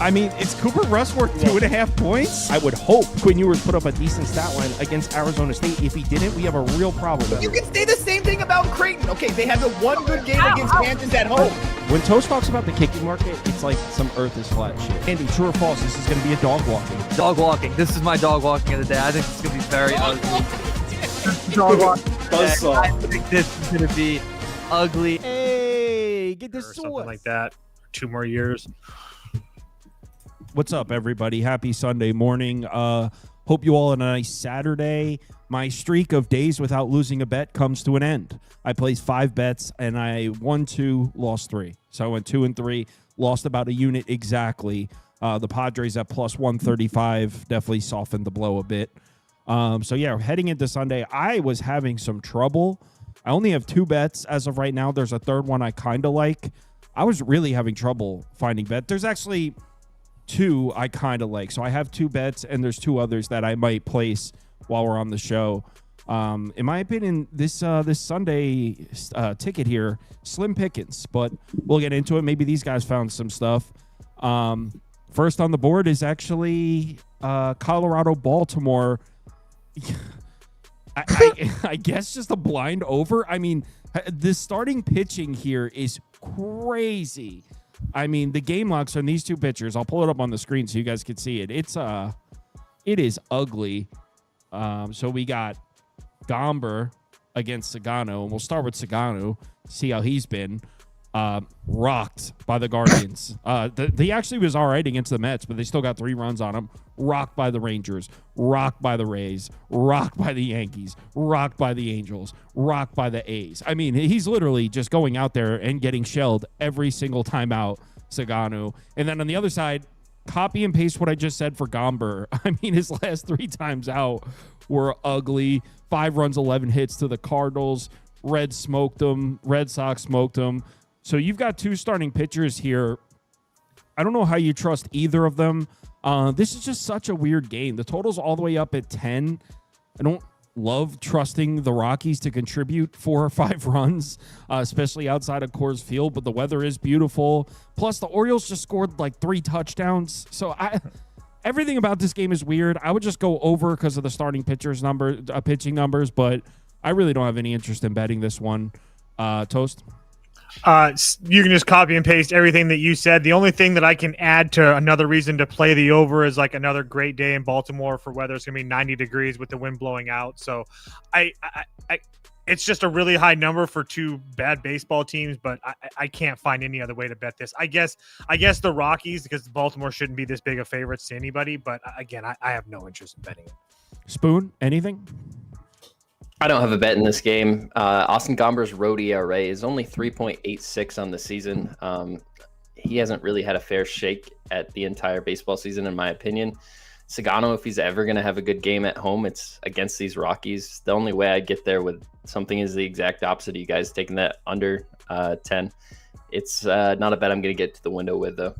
I mean, is Cooper Rush worth 2.5 points? I would hope Quinn Ewers put up a decent stat line against Arizona State. If he didn't, we have a real problem. You can say the same thing about Creighton. Okay, they had the one good game against Kansas at home. When Toast talks about the kicking market, it's like some earth is flat shit. Andy, true or false, this is going to be a dog walking. Dog walking. This is my dog walking of the day. I think it's going to be very ugly. Dog walking. I think this is going to be ugly. Hey, get this or something like that. 2 more years. What's up, everybody? Happy Sunday morning. Hope you all had a nice Saturday. My streak of days without losing a bet comes to an end. I placed 5 bets, and I won 2, lost 3. So I went 2 and 3, lost about a unit exactly. The Padres at plus 135 definitely softened the blow a bit. So, yeah, heading into Sunday, I was having some trouble. I only have 2 bets as of right now. There's a third one I kind of like. I was really having trouble finding bet. There's actually 2 I kind of like. So I have 2 bets, and there's 2 others that I might place while we're on the show. In my opinion, this Sunday ticket here, slim pickings, but we'll get into it. Maybe these guys found some stuff. First on the board is actually Colorado-Baltimore. I guess just a blind over. I mean, the starting pitching here is crazy. I mean, the game logs on these 2 pitchers. I'll pull it up on the screen so you guys can see it. It is ugly. So we got Gomber against Sagano, and we'll start with Sagano, see how he's been. Rocked by the Guardians. He actually was all right against the Mets, but they still got 3 runs on him. Rocked by the Rangers, rocked by the Rays, rocked by the Yankees, rocked by the Angels, rocked by the A's. I mean, he's literally just going out there and getting shelled every single time out, Sagano. And then on the other side, copy and paste what I just said for Gomber. I mean, his last 3 times out were ugly. 5 runs, 11 hits to the Cardinals. Reds smoked him. Red Sox smoked him. So you've got 2 starting pitchers here. I don't know how you trust either of them. This is just such a weird game. The total's all the way up at 10. I don't love trusting the Rockies to contribute 4 or 5 runs, especially outside of Coors Field, but the weather is beautiful. Plus, the Orioles just scored like 3 touchdowns. So everything about this game is weird. I would just go over because of the starting pitching numbers, but I really don't have any interest in betting this one. Toast? You can just copy and paste everything that you said. The only thing that I can add to another reason to play the over is like another great day in Baltimore for weather. It's going to be 90 degrees with the wind blowing out. So it's just a really high number for 2 bad baseball teams, but I can't find any other way to bet this. I guess the Rockies, because Baltimore shouldn't be this big of favorites to anybody. But again, I have no interest in betting it. Spoon, anything? I don't have a bet in this game. Austin Gomber's road ERA is only 3.86 on the season. He hasn't really had a fair shake at the entire baseball season, in my opinion. Sagano, if he's ever going to have a good game at home, it's against these Rockies. The only way I'd get there with something is the exact opposite of you guys taking that under 10. It's not a bet I'm going to get to the window with, though.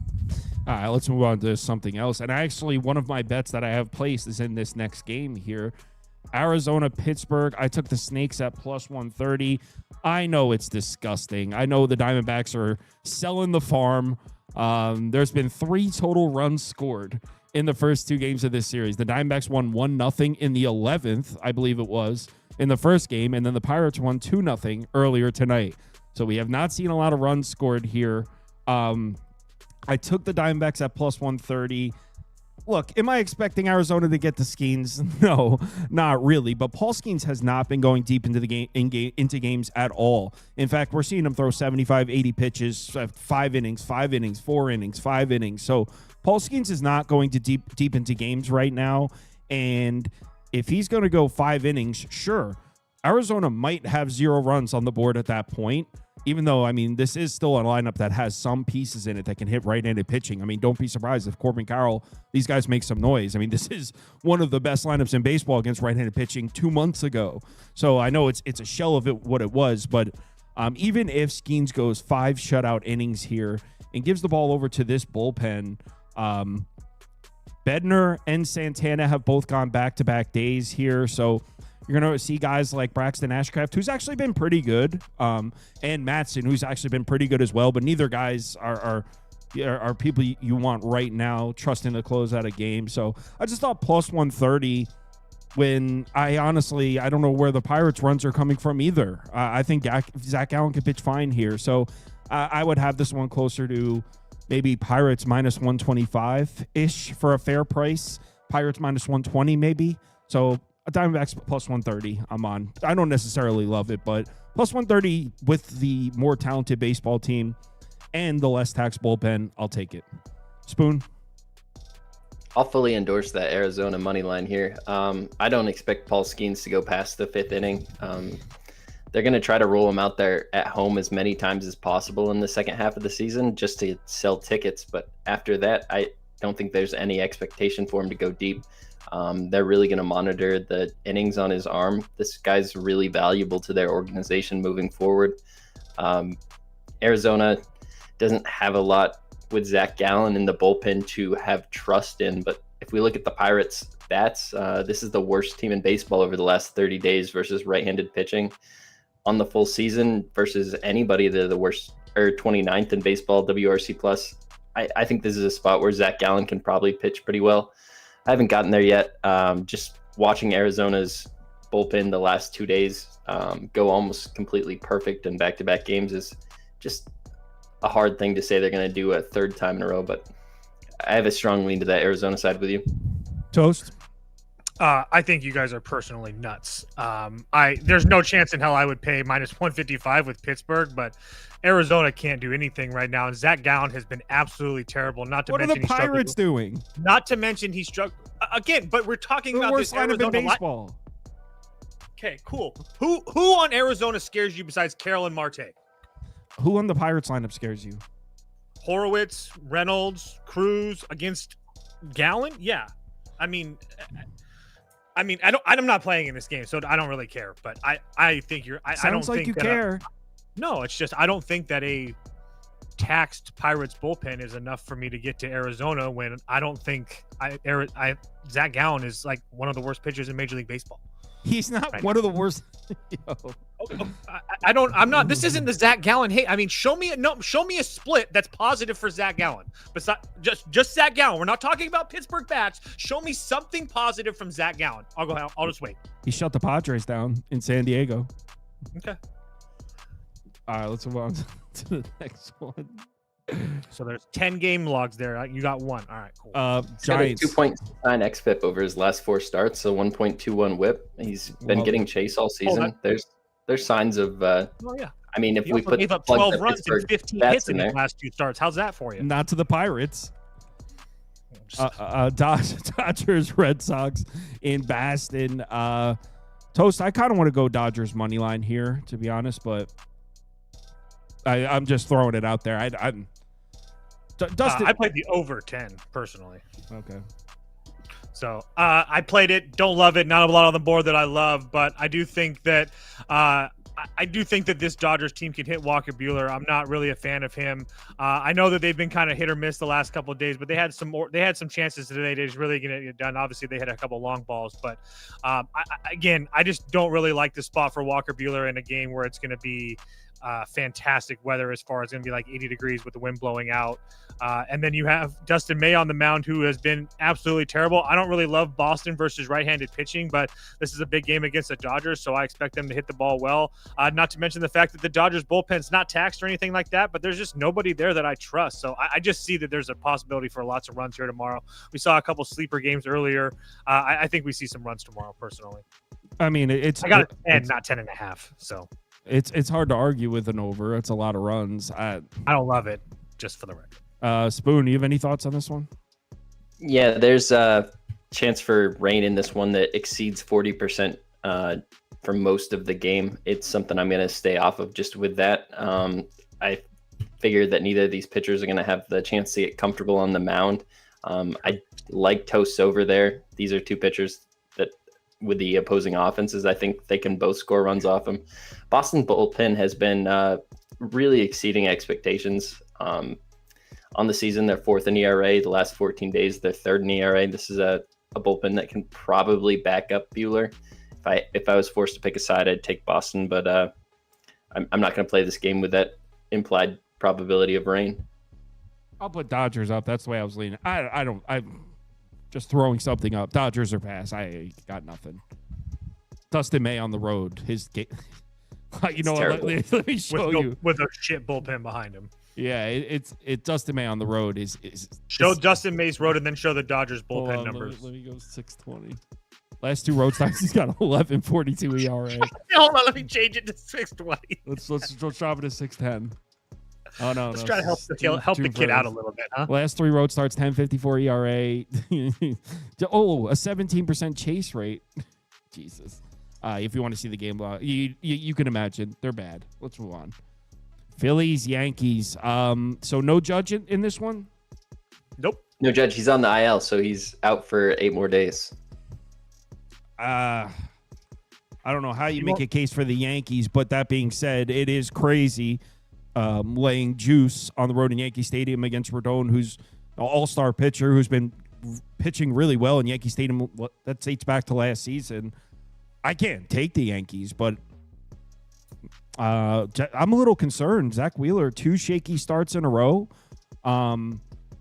All right, let's move on to something else. And actually, one of my bets that I have placed is in this next game here. Arizona, Pittsburgh. I took the Snakes at plus 130. I know it's disgusting. I know the Diamondbacks are selling the farm. There's been 3 total runs scored in the first 2 games of this series. The Diamondbacks won 1-0 in the 11th, I believe it was, in the first game, and then the Pirates won 2-0 earlier tonight. So we have not seen a lot of runs scored here. I took the Diamondbacks at plus 130. Look, am I expecting Arizona to get the Skeens? No, not really. But Paul Skeens has not been going deep into the game into games at all. In fact, we're seeing him throw 75, 80 pitches, 5 innings, 4 innings, 5 innings. So Paul Skeens is not going to deep into games right now. And if he's going to go 5 innings, sure, Arizona might have 0 runs on the board at that point. Even though, I mean, this is still a lineup that has some pieces in it that can hit right-handed pitching. I mean, don't be surprised if Corbin Carroll, these guys make some noise. I mean, this is one of the best lineups in baseball against right-handed pitching 2 months ago. So I know it's a shell of it what it was, but even if Skeens goes 5 shutout innings here and gives the ball over to this bullpen, Bednar and Santana have both gone back-to-back days here, so you're going to see guys like Braxton Ashcraft, who's actually been pretty good, and Matson, who's actually been pretty good as well, but neither guys are are people you want right now, trusting to close out a game. So I just thought plus 130 when I don't know where the Pirates runs are coming from either. I think Zach Gallen could pitch fine here. So I would have this one closer to maybe Pirates minus 125-ish for a fair price. Pirates minus 120 maybe. So Diamondbacks plus 130 I'm on. I don't necessarily love it, but plus 130 with the more talented baseball team and the less tax bullpen, I'll take it. Spoon? I'll fully endorse that Arizona money line here. I don't expect Paul Skeens to go past the 5th inning. They're going to try to roll him out there at home as many times as possible in the second half of the season just to sell tickets. But after that, I don't think there's any expectation for him to go deep. They're really going to monitor the innings on his arm. This guy's really valuable to their organization moving forward. Arizona doesn't have a lot with Zach Gallen in the bullpen to have trust in. But if we look at the Pirates bats, this is the worst team in baseball over the last 30 days versus right-handed pitching. On the full season versus anybody, they're the worst, or 29th in baseball, WRC plus. I think this is a spot where Zach Gallen can probably pitch pretty well. I haven't gotten there yet. Just watching Arizona's bullpen the last 2 days go almost completely perfect in back-to-back games is just a hard thing to say they're going to do a third time in a row, but I have a strong lean to that Arizona side with you. Toast? I think you guys are personally nuts. There's no chance in hell I would pay minus 155 with Pittsburgh, but Arizona can't do anything right now. And Zach Gallen has been absolutely terrible. What are the Pirates doing? Not to mention he struggled again. But we're talking about worst this lineup in Arizona baseball. Okay, cool. Who on Arizona scares you besides Carroll and Marte? Who on the Pirates lineup scares you? Horowitz, Reynolds, Cruz against Gallen? Yeah. I'm not playing in this game, so I don't really care. But I think you're. I don't like think you that care. No, it's just I don't think that a taxed Pirates bullpen is enough for me to get to Arizona when I don't think Zach Gallen is like one of the worst pitchers in Major League Baseball. He's not one of the worst. I'm not. This isn't the Zach Gallen. Hey, show me a split that's positive for Zach Gallen. Besides just Zach Gallen. We're not talking about Pittsburgh bats. Show me something positive from Zach Gallen. I'll just wait. He shut the Padres down in San Diego. Okay. All right, let's move on to the next one. So there's 10 game logs there. You got one. All right, cool. Giants. 2.9 xFIP over his last 4 starts, so 1.21 WHIP. He's been getting chase all season. There's signs of. Oh yeah. If he we put gave up 12 runs and 15 hits in his last 2 starts. How's that for you? Not to the Pirates. Dodgers, Red Sox in Boston. Toast. I kind of want to go Dodgers money line here, to be honest, but I'm just throwing it out there. Dustin, I played the over 10 personally. Okay. So I played it. Don't love it. Not a lot on the board that I love, but I do think that this Dodgers team can hit Walker Buehler. I'm not really a fan of him. I know that they've been kind of hit or miss the last couple of days, but they had some some chances today. They're just really going to get done. Obviously, they had a couple long balls, but I just don't really like the spot for Walker Buehler in a game where it's going to be fantastic weather as far as going to be like 80 degrees with the wind blowing out. And then you have Dustin May on the mound, who has been absolutely terrible. I don't really love Boston versus right-handed pitching, but this is a big game against the Dodgers, so I expect them to hit the ball well. Not to mention the fact that the Dodgers bullpen's not taxed or anything like that, but there's just nobody there that I trust. So I just see that there's a possibility for lots of runs here tomorrow. We saw a couple sleeper games earlier. I think we see some runs tomorrow, personally. I got a 10, not 10.5, so. It's hard to argue with an over. It's a lot of runs. I don't love it, just for the record. Spoon, you have any thoughts on this one? Yeah, there's a chance for rain in this one that exceeds 40% for most of the game. It's something I'm going to stay off of just with that. I figured that neither of these pitchers are going to have the chance to get comfortable on the mound. I like Toast over there. These are two pitchers that, with the opposing offenses, I think they can both score runs off them. Boston bullpen has been really exceeding expectations. On the season, they're 4th in ERA. The last 14 days, they're 3rd in ERA. This is a bullpen that can probably back up Buehler. If I was forced to pick a side, I'd take Boston, but I'm not going to play this game with that implied probability of rain. I'll put Dodgers up. That's the way I was leaning. I'm just throwing something up. Dodgers or pass. I got nothing. Dustin May on the road. His game. You know what? Let me show you. With a shit bullpen behind him. Yeah, it's Dustin May on the road is show Dustin May's road and then show the Dodgers bullpen numbers. Let me go 620. Last 2 road starts, he's got 11.42 ERA. Hold on, let me change it to 620. Let's drop it to 610. Oh no, let's try to help the kid out a little bit, huh? Last 3 road starts, 10.54 ERA. A 17% chase rate. Jesus. If you want to see the game, you can imagine they're bad. Let's move on. Phillies, Yankees. So no Judge in this one? Nope. No Judge. He's on the IL, so he's out for 8 more days. I don't know how you make a case for the Yankees, but that being said, it is crazy laying juice on the road in Yankee Stadium against Rodon, who's an all-star pitcher who's been pitching really well in Yankee Stadium. That dates back to last season. I can't take the Yankees, but I'm a little concerned. Zach Wheeler, 2 shaky starts in a row.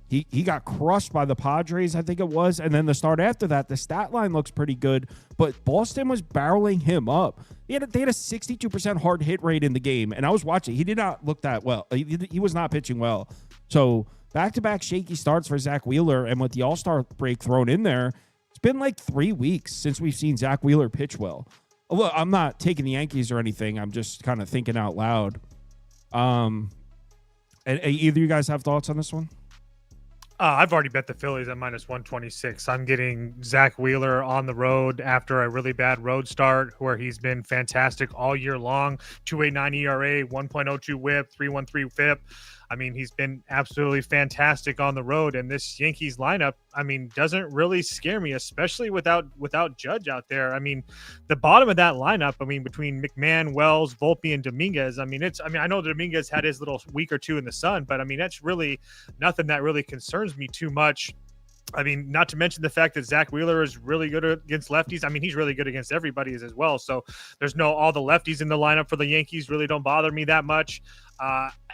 He got crushed by the Padres, I think it was, and then the start after that, the stat line looks pretty good, but Boston was barreling him up. They had a 62% hard hit rate in the game, and I was watching. He did not look that well. He was not pitching well. So back-to-back shaky starts for Zach Wheeler, and with the All-Star break thrown in there, it's been like 3 weeks since we've seen Zach Wheeler pitch well. Look, I'm not taking the Yankees or anything. I'm just kind of thinking out loud. And either you guys have thoughts on this one? I've already bet the Phillies at -126. I'm getting Zach Wheeler on the road after a really bad road start where he's been fantastic all year long. 2.89 ERA, 1.02 WHIP, 3.13 FIP. I mean, he's been absolutely fantastic on the road, and this Yankees lineup, I mean, doesn't really scare me, especially without Judge out there. I mean, the bottom of that lineup, I mean, between McMahon, Wells, Volpe, and Dominguez, I mean, I know Dominguez had his little week or two in the sun, but I mean, that's really nothing that really concerns me too much. I mean, not to mention the fact that Zach Wheeler is really good against lefties. I mean, he's really good against everybody as well. So there's all the lefties in the lineup for the Yankees really don't bother me that much.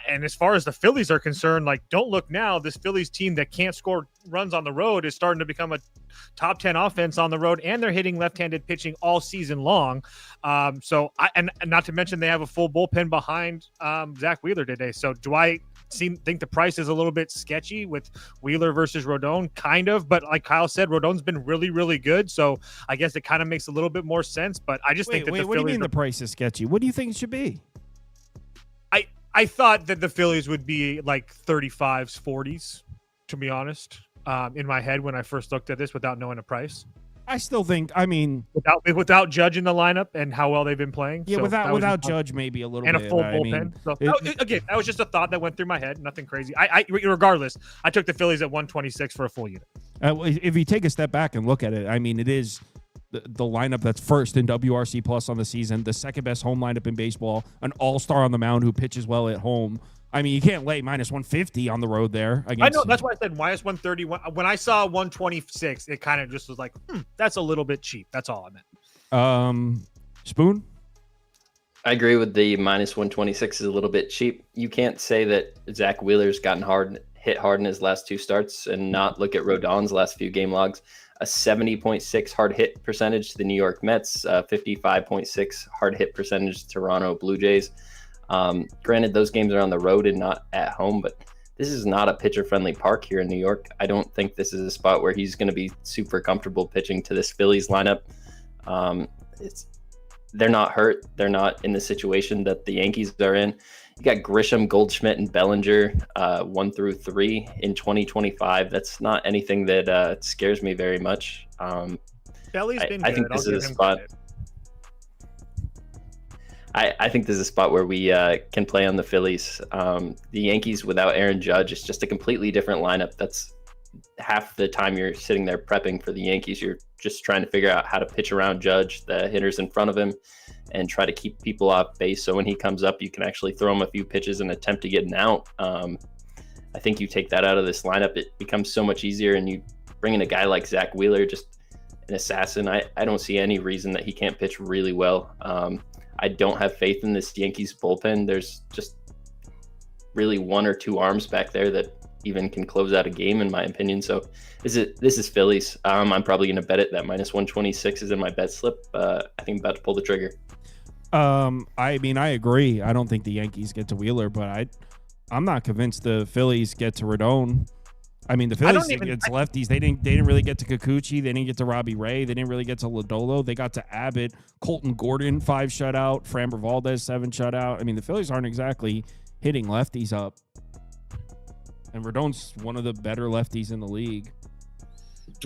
And as far as the Phillies are concerned, like, don't look now. This Phillies team that can't score runs on the road is starting to become a top 10 offense on the road, and they're hitting left-handed pitching all season long. And not to mention they have a full bullpen behind Zach Wheeler today. So do I think the price is a little bit sketchy with Wheeler versus Rodon? Kind of, but like Kyle said, Rodon's been really, really good. So I guess it kind of makes a little bit more sense. But I just think that the Phillies. What do you mean the price is sketchy? What do you think it should be? I thought that the Phillies would be like 35s, 40s, to be honest, in my head when I first looked at this without knowing a price. I still think, I mean, without Judge in the lineup and how well they've been playing. Yeah, so without Judge, maybe a little and bit. And a full bullpen. Again, that was just a thought that went through my head. Nothing crazy. Regardless, I took the Phillies at 126 for a full unit. If you take a step back and look at it, I mean, it is the lineup that's first in WRC plus on the season, the second best home lineup in baseball, an all-star on the mound who pitches well at home. I mean, you can't lay -150 on the road there. I know. That's why I said -130. When I saw 126, it kind of just was like, that's a little bit cheap. That's all I meant. Spoon? I agree with the -126 is a little bit cheap. You can't say that Zach Wheeler's gotten hit hard in his last 2 starts and not look at Rodon's last few game logs. A 70.6 hard hit percentage to the New York Mets, 55.6 hard hit percentage to Toronto Blue Jays. Granted, those games are on the road and not at home, but this is not a pitcher-friendly park here in New York. I don't think this is a spot where he's going to be super comfortable pitching to this Phillies lineup. They're not hurt. They're not in the situation that the Yankees are in. You got Grisham, Goldschmidt, and Bellinger 1 through 3 in 2025. That's not anything that scares me very much. Belly's been I think this is a spot. I think this is a spot where we can play on the Phillies. The Yankees without Aaron Judge is just a completely different lineup. That's half the time you're sitting there prepping for the Yankees. You're just trying to figure out how to pitch around Judge, the hitters in front of him, and try to keep people off base. So when he comes up, you can actually throw him a few pitches and attempt to get an out. I think you take that out of this lineup, it becomes so much easier. And you bring in a guy like Zach Wheeler, just an assassin. I don't see any reason that he can't pitch really well. I don't have faith in this Yankees bullpen. There's just really 1 or 2 arms back there that even can close out a game, in my opinion. So this is Phillies. I'm probably going to bet it. That minus 126 is in my bet slip. I think I'm about to pull the trigger. I mean, I agree. I don't think the Yankees get to Wheeler, but I'm not convinced the Phillies get to Rodon. I mean, the Phillies against lefties, they didn't really get to Kikuchi. They didn't get to Robbie Ray. They didn't really get to Lodolo. They got to Abbott, Colton Gordon, 5 shutout, Framber Valdez, 7 shutout. I mean, the Phillies aren't exactly hitting lefties up. And Rodon's one of the better lefties in the league.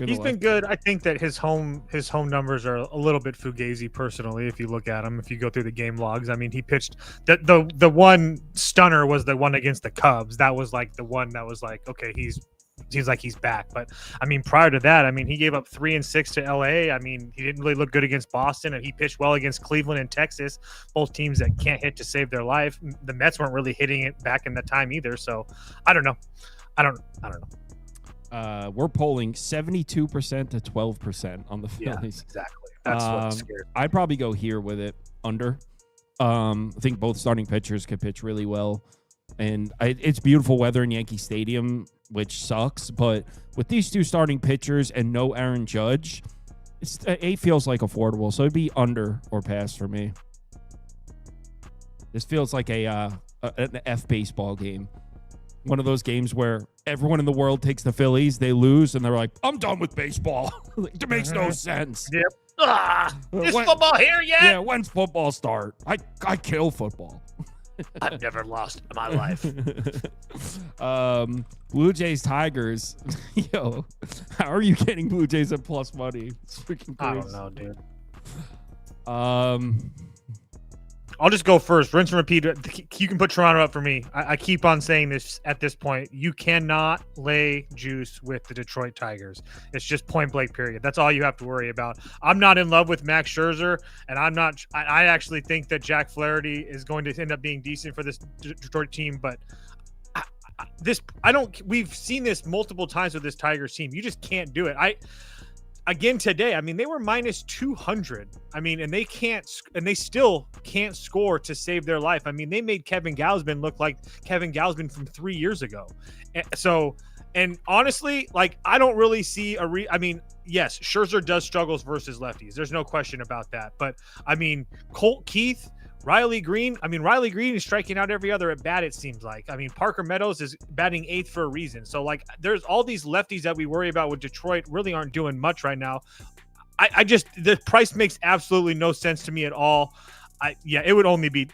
He's been good. I think that his home numbers are a little bit fugazi personally. If you look at him, if you go through the game logs, I mean, he pitched the one stunner was the one against the Cubs. That was like the one that was like, okay, seems like he's back. But I mean, prior to that, I mean, he gave up 3 and 6 to LA. I mean, he didn't really look good against Boston, and he pitched well against Cleveland and Texas, both teams that can't hit to save their life. The Mets weren't really hitting it back in that time either. So I don't know. I don't know. We're polling 72% to 12% on the Phillies. Yeah, exactly. That's what's scary. I'd probably go here with it under. I think both starting pitchers could pitch really well. And it's beautiful weather in Yankee Stadium, which sucks. But with these two starting pitchers and no Aaron Judge, 8 feels like affordable. So it'd be under or pass for me. This feels like an F baseball game. One of those games where everyone in the world takes the Phillies, they lose, and they're like, I'm done with baseball. It makes no sense. Yep. Is football here yet? Yeah, when's football start? I kill football. I've never lost in my life. Blue Jays Tigers. Yo, how are you getting Blue Jays at plus money? It's freaking crazy. I don't know, dude. I'll just go first. Rinse and repeat. You can put Toronto up for me. I keep on saying this at this point. You cannot lay juice with the Detroit Tigers. It's just point blank, period. That's all you have to worry about. I'm not in love with Max Scherzer, and I actually think that Jack Flaherty is going to end up being decent for this Detroit team, but we've seen this multiple times with this Tigers team. You just can't do it. Again today, I mean, they were minus 200. I mean, and they still can't score to save their life. I mean, they made Kevin Gausman look like Kevin Gausman from 3 years ago. And honestly, like, I don't really see I mean, yes, Scherzer does struggles versus lefties. There's no question about that. But I mean, Colt Keith, Riley Green is striking out every other at bat, it seems like. I mean, Parker Meadows is batting 8th for a reason. So, like, there's all these lefties that we worry about with Detroit really aren't doing much right now. The price makes absolutely no sense to me at all. It would only be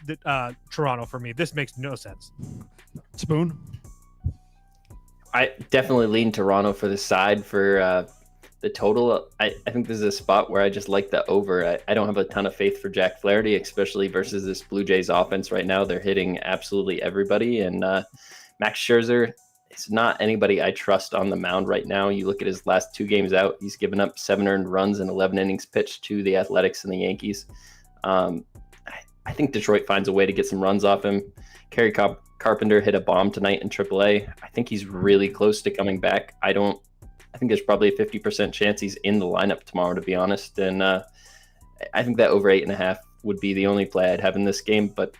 Toronto for me. This makes no sense. Spoon? I definitely lean Toronto for the side for the total. I think this is a spot where I just like the over. I don't have a ton of faith for Jack Flaherty, especially versus this Blue Jays offense right now. They're hitting absolutely everybody. And Max Scherzer is not anybody I trust on the mound right now. You look at his last 2 games out, he's given up 7 earned runs and 11 innings pitched to the Athletics and the Yankees. I think Detroit finds a way to get some runs off him. Kerry Carpenter hit a bomb tonight in AAA. I think he's really close to coming back. I think there's probably a 50% chance he's in the lineup tomorrow, to be honest. And I think that over 8.5 would be the only play I'd have in this game. But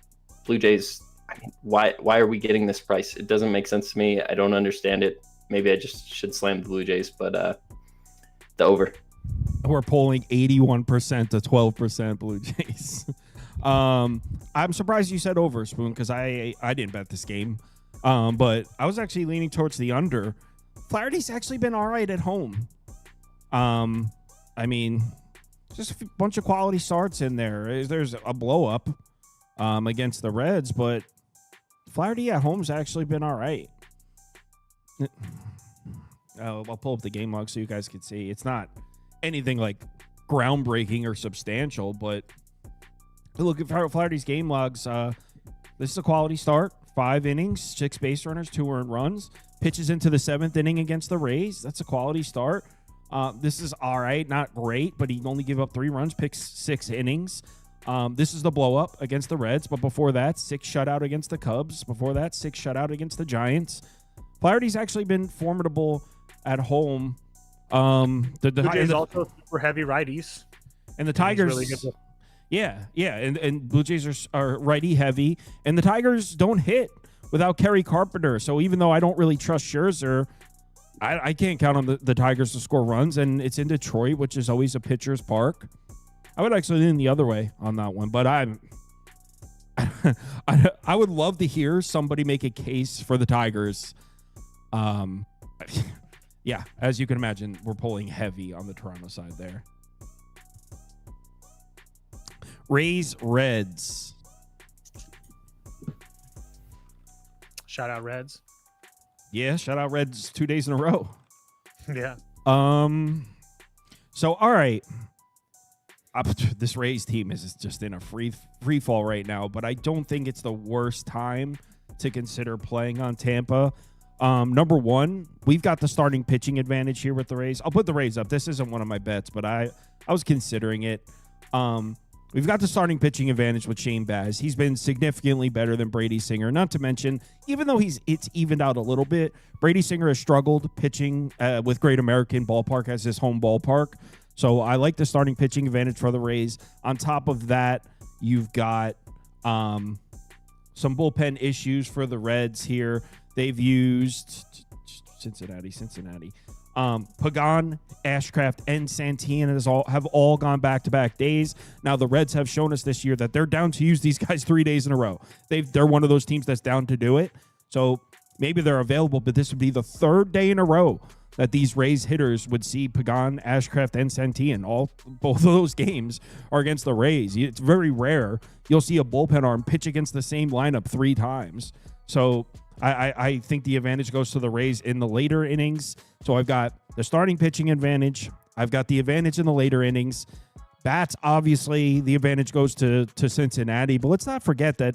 Blue Jays, I mean, why are we getting this price? It doesn't make sense to me. I don't understand it. Maybe I just should slam the Blue Jays, but the over. We're polling 81% to 12% Blue Jays. I'm surprised you said over, Spoon, because I didn't bet this game. But I was actually leaning towards the under. Flaherty's actually been all right at home. I mean, just a bunch of quality starts in there. There's a blow up against the Reds, but Flaherty at home's actually been all right. I'll pull up the game log so you guys can see. It's not anything like groundbreaking or substantial, but look at Flaherty's game logs. This is a quality start. 5 innings, 6 base runners, 2 earned runs. Pitches into the 7th inning against the Rays. That's a quality start. This is all right, not great, but he only gave up 3 runs, picks 6 innings. This is the blow up against the Reds, but before that, 6 shutout against the Cubs. Before that, 6 shutout against the Giants. Flaherty's actually been formidable at home. The Jays also super heavy righties, and the Tigers. Really good. Yeah, and Blue Jays are righty heavy, and the Tigers don't hit without Kerry Carpenter. So even though I don't really trust Scherzer, I can't count on the Tigers to score runs, and it's in Detroit, which is always a pitcher's park. I would actually lean the other way on that one, but I would love to hear somebody make a case for the Tigers. Yeah, as you can imagine, we're pulling heavy on the Toronto side there. Rays, Reds. Shout out Reds. Yeah, shout out Reds 2 days in a row. Yeah. So, all right. This Rays team is just in a free fall right now, but I don't think it's the worst time to consider playing on Tampa. Number one, we've got the starting pitching advantage here with the Rays. I'll put the Rays up. This isn't one of my bets, but I was considering it. We've got the starting pitching advantage with Shane Baz. He's been significantly better than Brady Singer. Not to mention, even though it's evened out a little bit, Brady Singer has struggled pitching with Great American Ballpark as his home ballpark. So I like the starting pitching advantage for the Rays. On top of that, you've got some bullpen issues for the Reds here. They've used Cincinnati. Pagan, Ashcraft, and Santiana have all gone back-to-back days. Now, the Reds have shown us this year that they're down to use these guys 3 days in a row. They're one of those teams that's down to do it. So maybe they're available, but this would be the third day in a row that these Rays hitters would see Pagan, Ashcraft, and Santian. Both of those games are against the Rays. It's very rare you'll see a bullpen arm pitch against the same lineup 3 times. So I think the advantage goes to the Rays in the later innings. So I've got the starting pitching advantage. I've got the advantage in the later innings. Bats, obviously, the advantage goes to Cincinnati. But let's not forget that,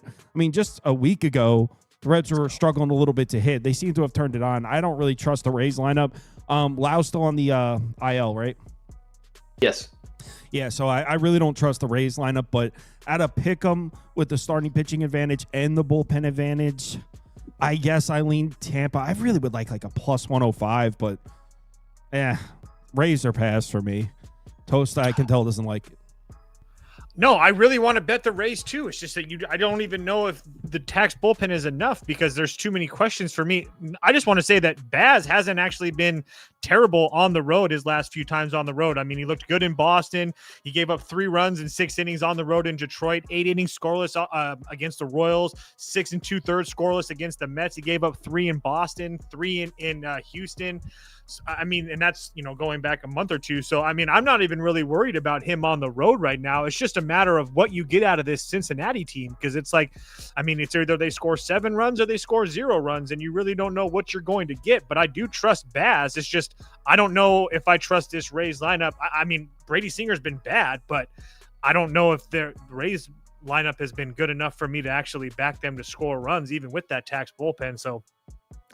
just a week ago, the Reds were struggling a little bit to hit. They seem to have turned it on. I don't really trust the Rays lineup. Lau's still on the IL, right? Yes. Yeah, so I really don't trust the Rays lineup. But at a pick 'em with the starting pitching advantage and the bullpen advantage, I guess I lean Tampa. I really would like a plus 105, but Rays are pass for me. Toast, I can tell, doesn't like it. No, I really want to bet the Rays too. It's just that I don't even know if the tax bullpen is enough because there's too many questions for me. I just want to say that Baz hasn't actually been terrible on the road his last few times on the road. He looked good in Boston. He gave up 3 runs in 6 innings on the road in Detroit, 8 innings scoreless against the Royals, 6 2/3 scoreless against the Mets. He gave up 3 in Boston, 3 in Houston. And that's, going back a month or two. So, I'm not even really worried about him on the road right now. It's just a matter of what you get out of this Cincinnati team. Because it's it's either they score 7 runs or they score 0 runs, and you really don't know what you're going to get. But I do trust Baz. It's just, I don't know if I trust this Rays lineup. Brady Singer's been bad, but I don't know if the Rays lineup has been good enough for me to actually back them to score runs, even with that tax bullpen. So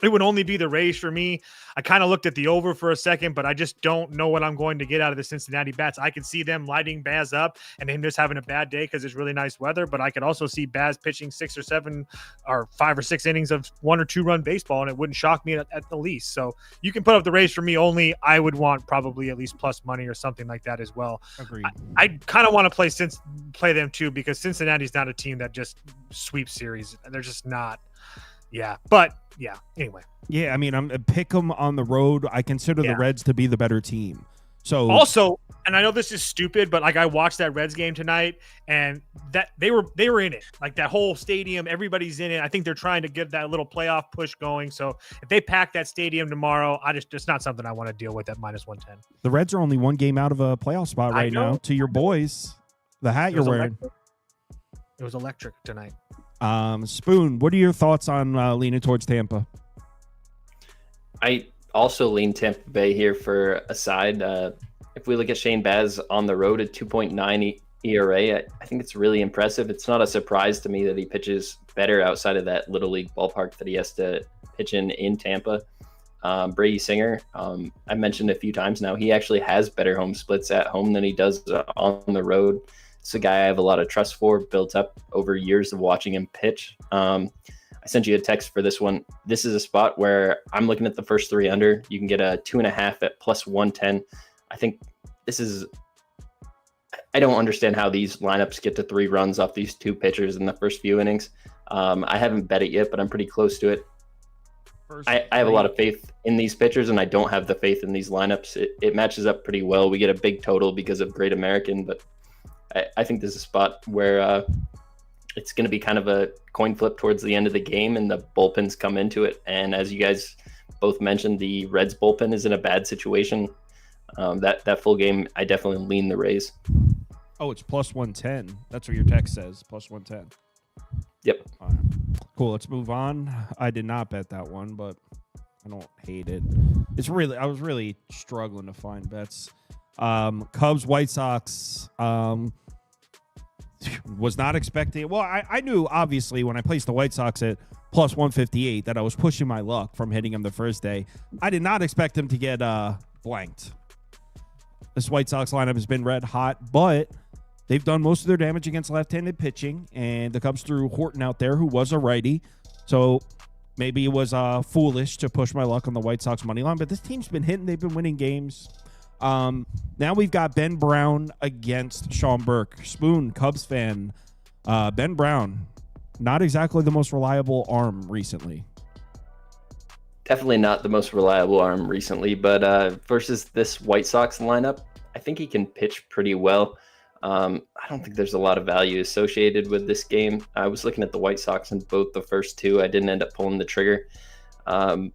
it would only be the Rays for me. I kind of looked at the over for a second, but I just don't know what I'm going to get out of the Cincinnati bats. I could see them lighting Baz up and him just having a bad day because it's really nice weather, but I could also see Baz pitching 6 or 7 or 5 or 6 innings of 1 or 2 run baseball, and it wouldn't shock me at the least. So you can put up the Rays for me, only I would want probably at least plus money or something like that as well. Agreed. I kind of want to play them too, because Cincinnati's not a team that just sweeps series. They're just not. Yeah, but yeah, anyway. Yeah, I'm pick 'em on the road. I consider the Reds to be the better team. So also, and I know this is stupid, but I watched that Reds game tonight, and that they were in it. That whole stadium, everybody's in it. I think they're trying to get that little playoff push going. So if they pack that stadium tomorrow, it's not something I want to deal with at minus 110. The Reds are only 1 game out of a playoff spot right now. To your boys, the hat you're wearing. It was electric tonight. Spoon, what are your thoughts on leaning towards Tampa? I also lean Tampa Bay here for a side. If we look at Shane Baz on the road at 2.9 ERA, I think it's really impressive. It's not a surprise to me that he pitches better outside of that Little League ballpark that he has to pitch in Tampa. Brady Singer, I mentioned a few times now, he actually has better home splits at home than he does on the road. It's a guy I have a lot of trust for, built up over years of watching him pitch. I sent you a text for this one. This is a spot where I'm looking at the first 3 under. You can get a 2.5 at plus 110. I think I don't understand how these lineups get to 3 runs off these 2 pitchers in the first few innings. I haven't bet it yet, but I'm pretty close to it. I have a lot of faith in these pitchers, and I don't have the faith in these lineups. It matches up pretty well. We get a big total because of Great American, but I think this is a spot where it's going to be kind of a coin flip towards the end of the game, and the bullpens come into it. And as you guys both mentioned, the Reds bullpen is in a bad situation. That full game, I definitely lean the Rays. Oh, it's plus 110. That's what your text says, plus 110. Yep. All right. Cool. Let's move on. I did not bet that one, but I don't hate it. I was really struggling to find bets. Cubs, White Sox. Was not expecting. Well, I knew obviously when I placed the White Sox at plus 158 that I was pushing my luck from hitting them the first day. I did not expect them to get blanked. This White Sox lineup has been red hot, but they've done most of their damage against left-handed pitching, and the Cubs threw Horton out there, who was a righty. So maybe it was foolish to push my luck on the White Sox money line, but this team's been hitting. They've been winning games. Now we've got Ben Brown against Sean Burke. Spoon, Cubs fan. Ben Brown, not exactly the most reliable arm recently. Definitely not the most reliable arm recently, but versus this White Sox lineup, I think he can pitch pretty well. I don't think there's a lot of value associated with this game. I was looking at the White Sox in both the first two. I didn't end up pulling the trigger. I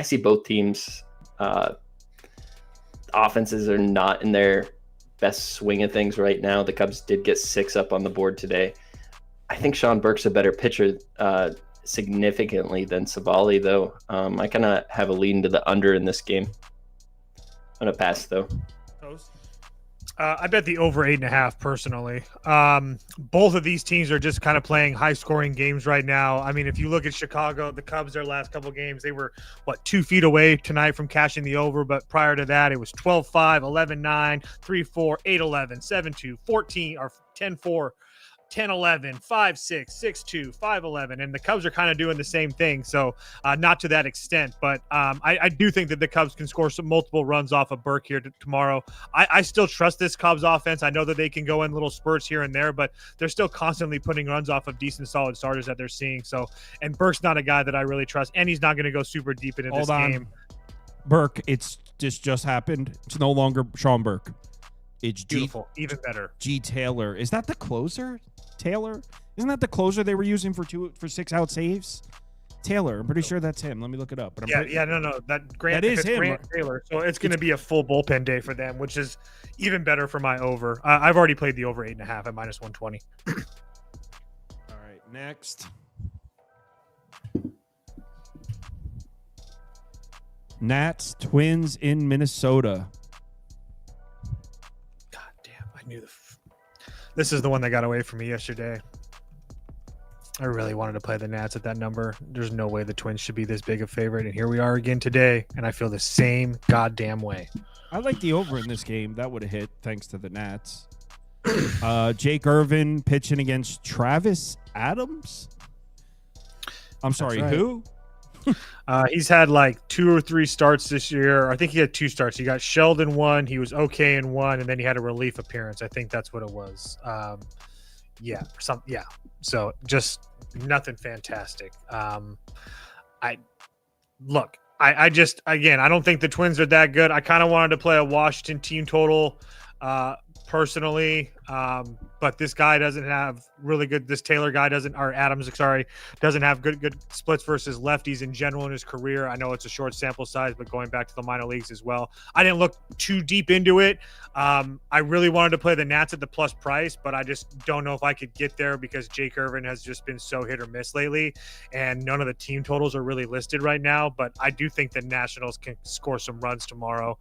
see both teams' offenses are not in their best swing of things right now. The Cubs did get 6 up on the board today. I think Sean Burke's a better pitcher significantly than Savali, though. I kind of have a lean to the under in this game. I'm going to pass, though. I bet the over 8.5 personally. Both of these teams are just kind of playing high scoring games right now. I mean, if you look at Chicago, the Cubs, their last couple games, they were 2 feet away tonight from cashing the over. But prior to that, it was 12-5, 11-9, 3-4, 8-11, 7-2, 14 or 10-4, 10-11, 5-6, 6-2, 5-11, and the Cubs are kind of doing the same thing. So not to that extent, but I do think that the Cubs can score some multiple runs off of Burke here tomorrow. I still trust this Cubs offense. I know that they can go in little spurts here and there, but they're still constantly putting runs off of decent, solid starters that they're seeing. So, and Burke's not a guy that I really trust, and he's not going to go super deep into this game. Burke, it's just happened. It's no longer Sean Burke. It's beautiful, even better. G. Taylor. Is that the closer? Taylor? Isn't that the closer they were using for 6-out saves? Taylor. I'm pretty sure that's him. Let me look it up. But no. That is him. Grant Taylor. So it's going to be a full bullpen day for them, which is even better for my over. I've already played the over 8.5 at minus 120. All right, next. Nats Twins in Minnesota. This is the one that got away from me yesterday. I really wanted to play the Nats at that number. There's no way the Twins should be this big a favorite, and here we are again today, and I feel the same goddamn way. I like the over in this game. That would have hit thanks to the Nats. Jake Irvin pitching against Travis Adams. I'm sorry, right. Who? He's had like 2 or 3 starts this year. I think he had 2 starts. He got shelled in one. He was okay in one, and then he had a relief appearance. I think that's what it was. So just nothing fantastic. I don't think the Twins are that good. I kind of wanted to play a Washington team total personally, but this guy doesn't have really good. This Taylor guy doesn't have good splits versus lefties in general in his career. I know it's a short sample size, but going back to the minor leagues as well, I didn't look too deep into it. I really wanted to play the Nats at the plus price, but I just don't know if I could get there because Jake Irvin has just been so hit or miss lately, and none of the team totals are really listed right now. But I do think the Nationals can score some runs tomorrow.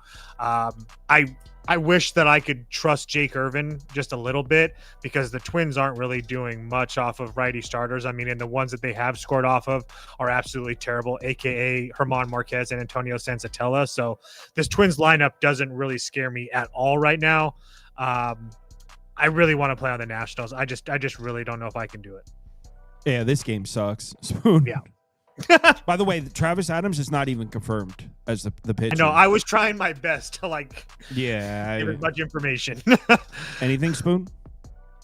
I wish that I could trust Jake Irvin just a little bit because the Twins aren't really doing much off of righty starters. I mean, and the ones that they have scored off of are absolutely terrible, aka Herman Marquez and Antonio Sensatella. So this Twins lineup doesn't really scare me at all right now. I really want to play on the Nationals. I just really don't know if I can do it. Yeah, this game sucks. Spoon. Yeah. By the way, Travis Adams is not even confirmed as the pitcher. No, I was trying my best to give as much information. Anything, Spoon?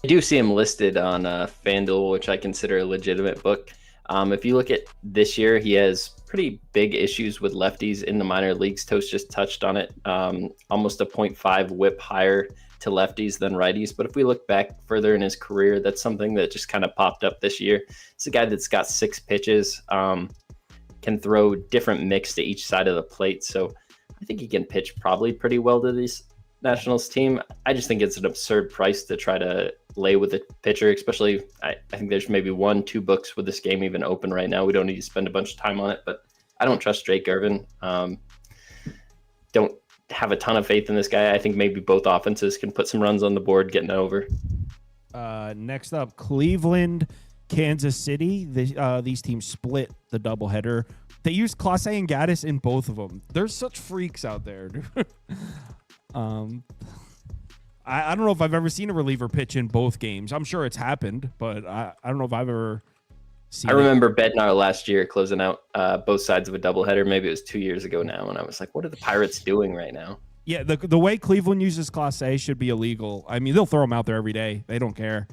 I do see him listed on FanDuel, which I consider a legitimate book. If you look at this year, he has pretty big issues with lefties in the minor leagues. Toast just touched on it. Almost a 0.5 whip higher to lefties than righties. But if we look back further in his career, that's something that just kind of popped up this year. It's a guy that's got 6 pitches, can throw different mix to each side of the plate. So I think he can pitch probably pretty well to this Nationals team. I just think it's an absurd price to try to lay with a pitcher, especially I think there's maybe 1-2 books with this game even open right now. We don't need to spend a bunch of time on it, but I don't trust Drake Irvin. Don't have a ton of faith in this guy. I think maybe both offenses can put some runs on the board getting over. Next up, Cleveland, Kansas City. These teams split the doubleheader. They used Clase and Gaddis in both of them. There's such freaks out there, dude. I don't know if I've ever seen a reliever pitch in both games. I'm sure it's happened, but I don't know if I've ever seen I remember Bednar last year closing out both sides of a doubleheader. Maybe it was 2 years ago now, and I was like, what are the Pirates doing right now? Yeah, the way Cleveland uses Class A should be illegal. I mean, they'll throw them out there every day. They don't care.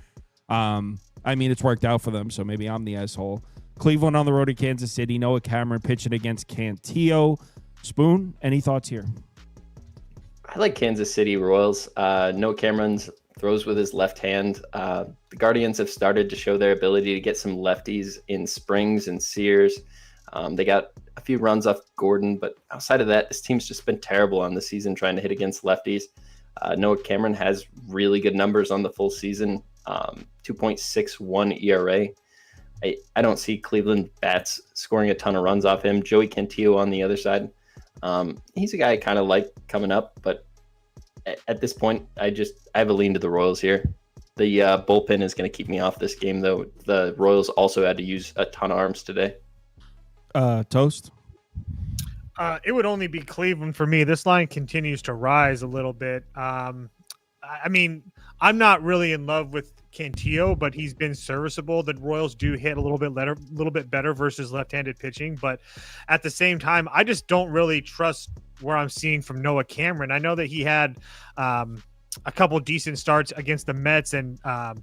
I mean, it's worked out for them, so maybe I'm the asshole. Cleveland on the road to Kansas City. Noah Cameron pitching against Cantillo. Spoon, any thoughts here? I like Kansas City Royals. Noah Cameron throws with his left hand. The Guardians have started to show their ability to get some lefties in Springs and Sears. They got a few runs off Gordon, but outside of that, this team's just been terrible on the season trying to hit against lefties. Noah Cameron has really good numbers on the full season, 2.61 ERA. I don't see Cleveland bats scoring a ton of runs off him. Joey Cantillo on the other side. He's a guy I kind of like coming up, but at this point, I have a lean to the Royals here. The bullpen is going to keep me off this game, though. The Royals also had to use a ton of arms today. Toast? It would only be Cleveland for me. This line continues to rise a little bit. I mean, I'm not really in love with Cantillo, but he's been serviceable. The Royals do hit a little bit better versus left-handed pitching, but at the same time, I just don't really trust where I'm seeing from Noah Cameron. I know that he had a couple decent starts against the Mets and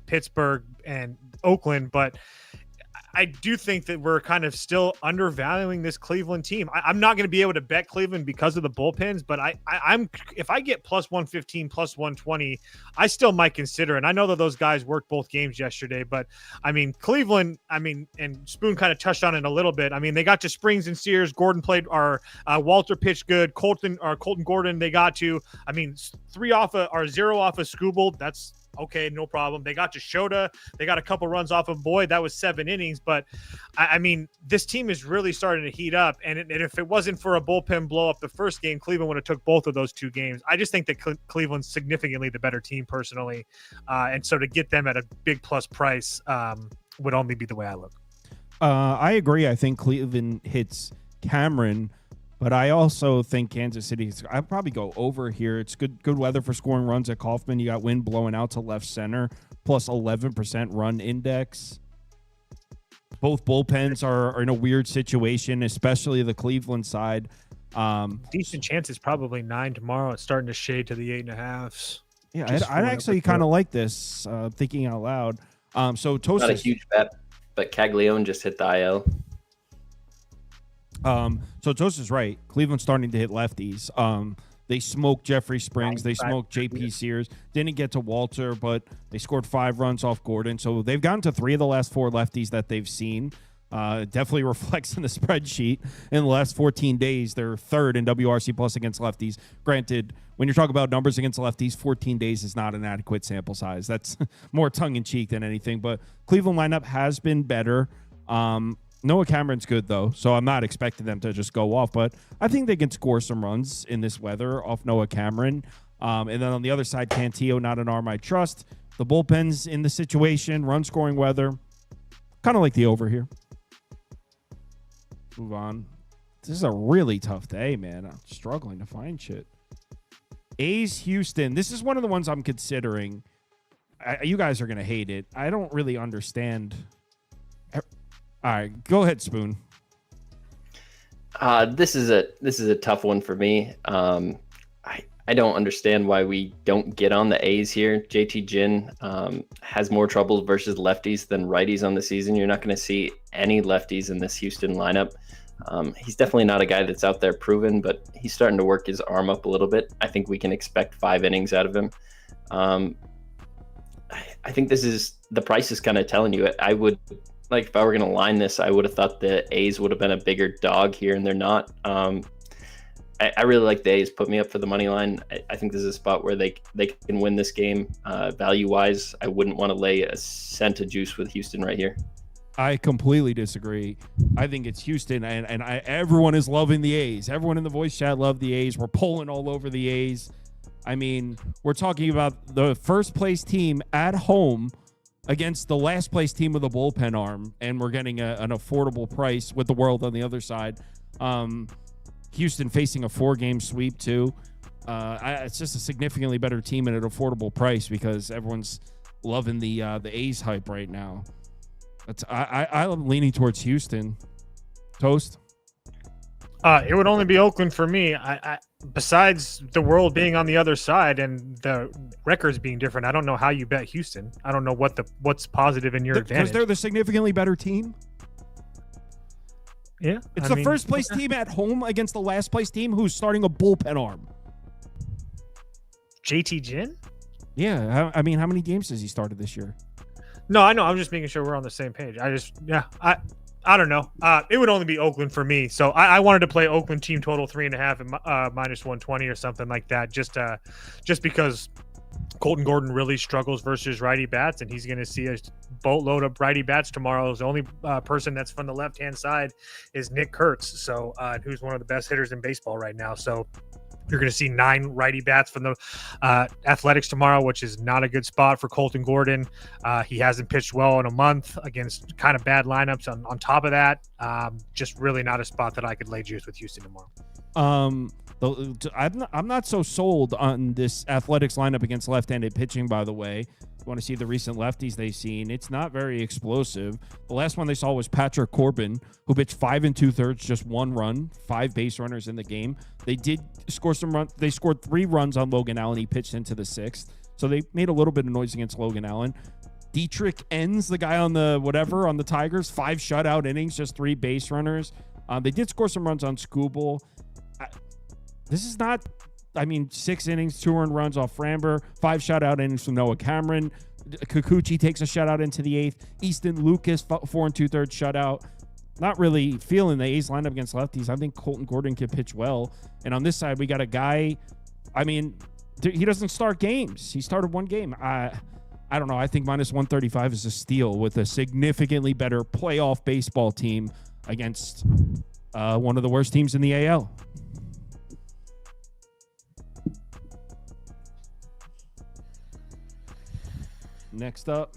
Pittsburgh and Oakland, but I do think that we're kind of still undervaluing this Cleveland team. I'm not going to be able to bet Cleveland because of the bullpens, but I'm if I get plus 115, plus 120, I still might consider. And I know that those guys worked both games yesterday, but I mean, Cleveland, and Spoon kind of touched on it a little bit. I mean, they got to Springs and Sears. Gordon played, Walter pitched good. Colton Gordon, they got to, 0 off of Skubal. That's okay, no problem. They got to Shota. They got a couple runs off of Boyd. That was 7 innings. But, I mean, this team is really starting to heat up. And if it wasn't for a bullpen blow up the first game, Cleveland would have took both of those 2 games. I just think that Cleveland's significantly the better team personally. And so to get them at a big plus price would only be the way I look. I agree. I think Cleveland hits Cameron, but I also think Kansas City, I'd probably go over here. It's good weather for scoring runs at Kauffman. You got wind blowing out to left center, plus 11% run index. Both bullpens are in a weird situation, especially the Cleveland side. Decent chance it's probably 9 tomorrow. It's starting to shade to the 8.5s. Yeah, I'd actually kind of like this, thinking out loud. So Toast, not a huge bet, but Caglione just hit the IL. So Toast is right. Cleveland's starting to hit lefties. They smoked Jeffrey Springs. They smoked JP Sears. Didn't get to Walter, but they scored 5 runs off Gordon. So they've gotten to 3 of the last 4 lefties that they've seen. Definitely reflects in the spreadsheet. In the last 14 days, they're 3rd in WRC plus against lefties. Granted, when you're talking about numbers against lefties, 14 days is not an adequate sample size. That's more tongue-in-cheek than anything. But Cleveland lineup has been better. Noah Cameron's good, though, so I'm not expecting them to just go off. But I think they can score some runs in this weather off Noah Cameron. And then on the other side, Cantillo, not an arm I trust. The bullpen's in the situation, run-scoring weather. Kind of like the over here. Move on. This is a really tough day, man. I'm struggling to find shit. A's Houston. This is one of the ones I'm considering. You guys are going to hate it. I don't really understand. All right, go ahead, Spoon. This is a tough one for me. I I don't understand why we don't get on the A's here. JT Ginn has more trouble versus lefties than righties on the season. You're not going to see any lefties in this Houston lineup. He's definitely not a guy that's out there proven, but he's starting to work his arm up a little bit. I think we can expect 5 innings out of him. I think this is the price is kind of telling you. I would like if I were going to line this, I would have thought the A's would have been a bigger dog here, and they're not. I really like the A's. Put me up for the money line. I think this is a spot where they can win this game value wise. I wouldn't want to lay a cent of juice with Houston right here. I completely disagree. I think it's Houston, and everyone is loving the A's. Everyone in the voice chat loved the A's. We're pulling all over the A's. I mean, we're talking about the first place team at home against the last place team with a bullpen arm, and we're getting an affordable price with the world on the other side. Houston facing a 4-game sweep too. It's just a significantly better team at an affordable price because everyone's loving the A's hype right now. I'm leaning towards Houston. Toast? It would only be Oakland for me. Besides the world being on the other side and the records being different, I don't know how you bet Houston. I don't know what's positive in your advantage. Because they're the significantly better team? Yeah. It's the first place team at home against the last place team who's starting a bullpen arm. JT Ginn? Yeah. I mean, how many games has he started this year? No, I know. I'm just making sure we're on the same page. I don't know. It would only be Oakland for me. So I wanted to play Oakland team total 3.5 and minus 120 or something like that. Just because Colton Gordon really struggles versus righty bats, and he's going to see a boatload of righty bats tomorrow. The only person that's from the left-hand side is Nick Kurtz, so who's one of the best hitters in baseball right now. So you're going to see 9 righty bats from the Athletics tomorrow, which is not a good spot for Colton Gordon. He hasn't pitched well in a month against kind of bad lineups. On top of that, just really not a spot that I could lay juice with Houston tomorrow. I'm not so sold on this Athletics lineup against left-handed pitching, by the way. You want to see the recent lefties they've seen. It's not very explosive. The last one they saw was Patrick Corbin, who pitched 5 2/3, just 1 run, 5 base runners in the game. They did score some runs. They scored 3 runs on Logan Allen. He pitched into the 6th. So they made a little bit of noise against Logan Allen. Dietrich Enns, the guy on the Tigers, 5 shutout innings, just 3 base runners. They did score some runs on Skubal. This is not, 6 innings, 2 earned runs off Framber, 5 shutout innings from Noah Cameron. Kikuchi takes a shutout into the 8th. Easton Lucas, 4 2/3 shutout. Not really feeling the A's lineup against lefties. I think Colton Gordon can pitch well. And on this side, we got a guy, he doesn't start games. He started 1 game. I don't know. I think minus 135 is a steal with a significantly better playoff baseball team against one of the worst teams in the AL. Next up,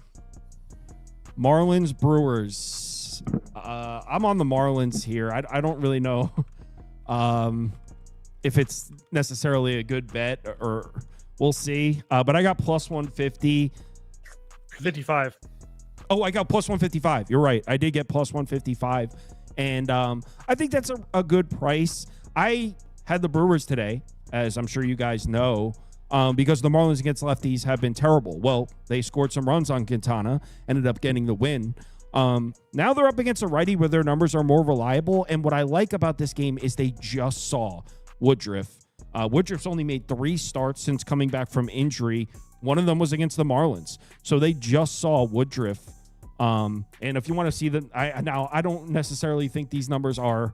Marlins Brewers. I'm on the Marlins here. I don't really know if it's necessarily a good bet or we'll see. But I got plus 150. 55. Oh, I got plus 155. You're right. I did get plus 155. And I think that's a good price. I had the Brewers today, as I'm sure you guys know. Because the Marlins against lefties have been terrible. Well, they scored some runs on Quintana, ended up getting the win. Now they're up against a righty where their numbers are more reliable. And what I like about this game is they just saw Woodruff. Woodruff's only made 3 starts since coming back from injury. One of them was against the Marlins. So they just saw Woodruff. And if you want to see that, I don't necessarily think these numbers are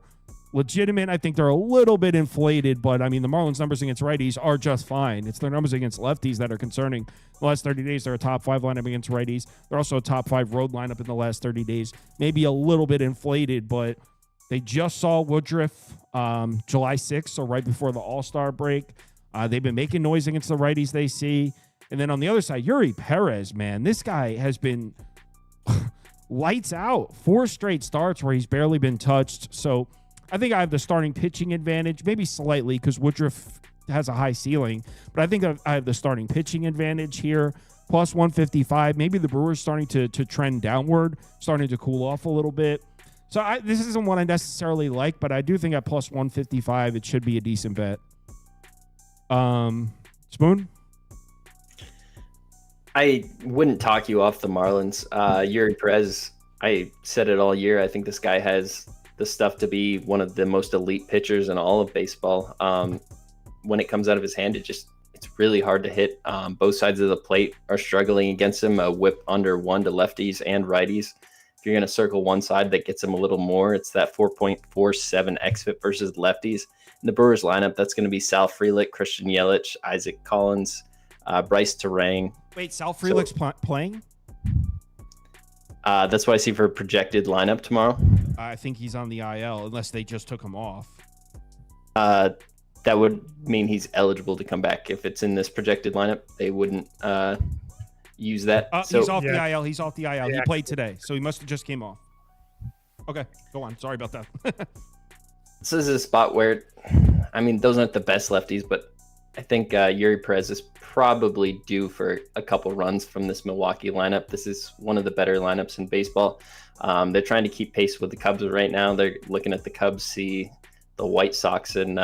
legitimate. I think they're a little bit inflated, but the Marlins numbers against righties are just fine. It's their numbers against lefties that are concerning. The last 30 days, they're a top 5 lineup against righties. They're also a top 5 road lineup in the last 30 days. Maybe a little bit inflated, but they just saw Woodruff July 6th, so right before the All-Star break. They've been making noise against the righties they see. And then on the other side, Yuri Perez, man, this guy has been lights out. 4 straight starts where he's barely been touched. So I think I have the starting pitching advantage, maybe slightly because Woodruff has a high ceiling. But I think I have the starting pitching advantage here, plus 155. Maybe the Brewers starting to trend downward, starting to cool off a little bit. So this isn't one I necessarily like, but I do think at plus 155, it should be a decent bet. Spoon? I wouldn't talk you off the Marlins. Yuri Perez, I said it all year. I think this guy has the stuff to be one of the most elite pitchers in all of baseball. When it comes out of his hand, it's really hard to hit. Both sides of the plate are struggling against him. A whip under 1 to lefties and righties. If you're going to circle one side that gets him a little more, it's that 4.47 xFIP versus lefties. In the Brewers lineup, that's going to be Sal Frelick, Christian Yelich, Isaac Collins, Bryce Terang. Wait, Sal Frelick's playing? That's what I see for projected lineup tomorrow. I think he's on the IL unless they just took him off. That would mean he's eligible to come back. If it's in this projected lineup, they wouldn't use that. He's off the IL. He's off the IL. Yeah. He played today, so he must have just came off. Okay, go on. Sorry about that. This is a spot where, I mean, those aren't the best lefties, but I think Yuri Perez is probably due for a couple runs from this Milwaukee lineup. This is one of the better lineups in baseball. They're trying to keep pace with the Cubs right now. They're looking at the Cubs, see the White Sox, and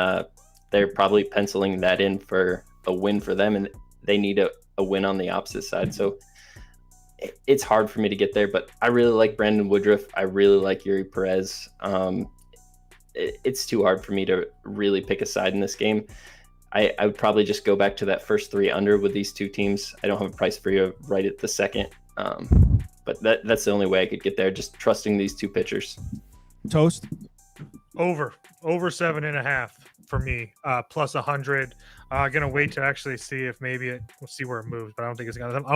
they're probably penciling that in for a win for them, and they need a win on the opposite side. So it's hard for me to get there, but I really like Brandon Woodruff. I really like Yuri Perez. It's too hard for me to really pick a side in this game. I would probably just go back to that first 3 under with these two teams. I don't have a price for you right at the second, but that's the only way I could get there, just trusting these two pitchers. Toast? Over 7.5 for me, plus 100. Gonna wait to actually see if maybe we'll see where it moves, but I don't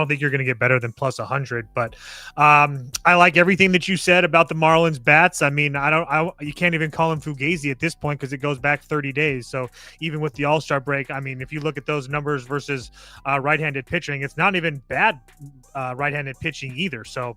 think you're gonna get better than plus 100. But I like everything that you said about the Marlins bats. I mean, you can't even call him Fugazi at this point because it goes back 30 days. So even with the All-Star break, I mean, if you look at those numbers versus right-handed pitching, it's not even bad right-handed pitching either. So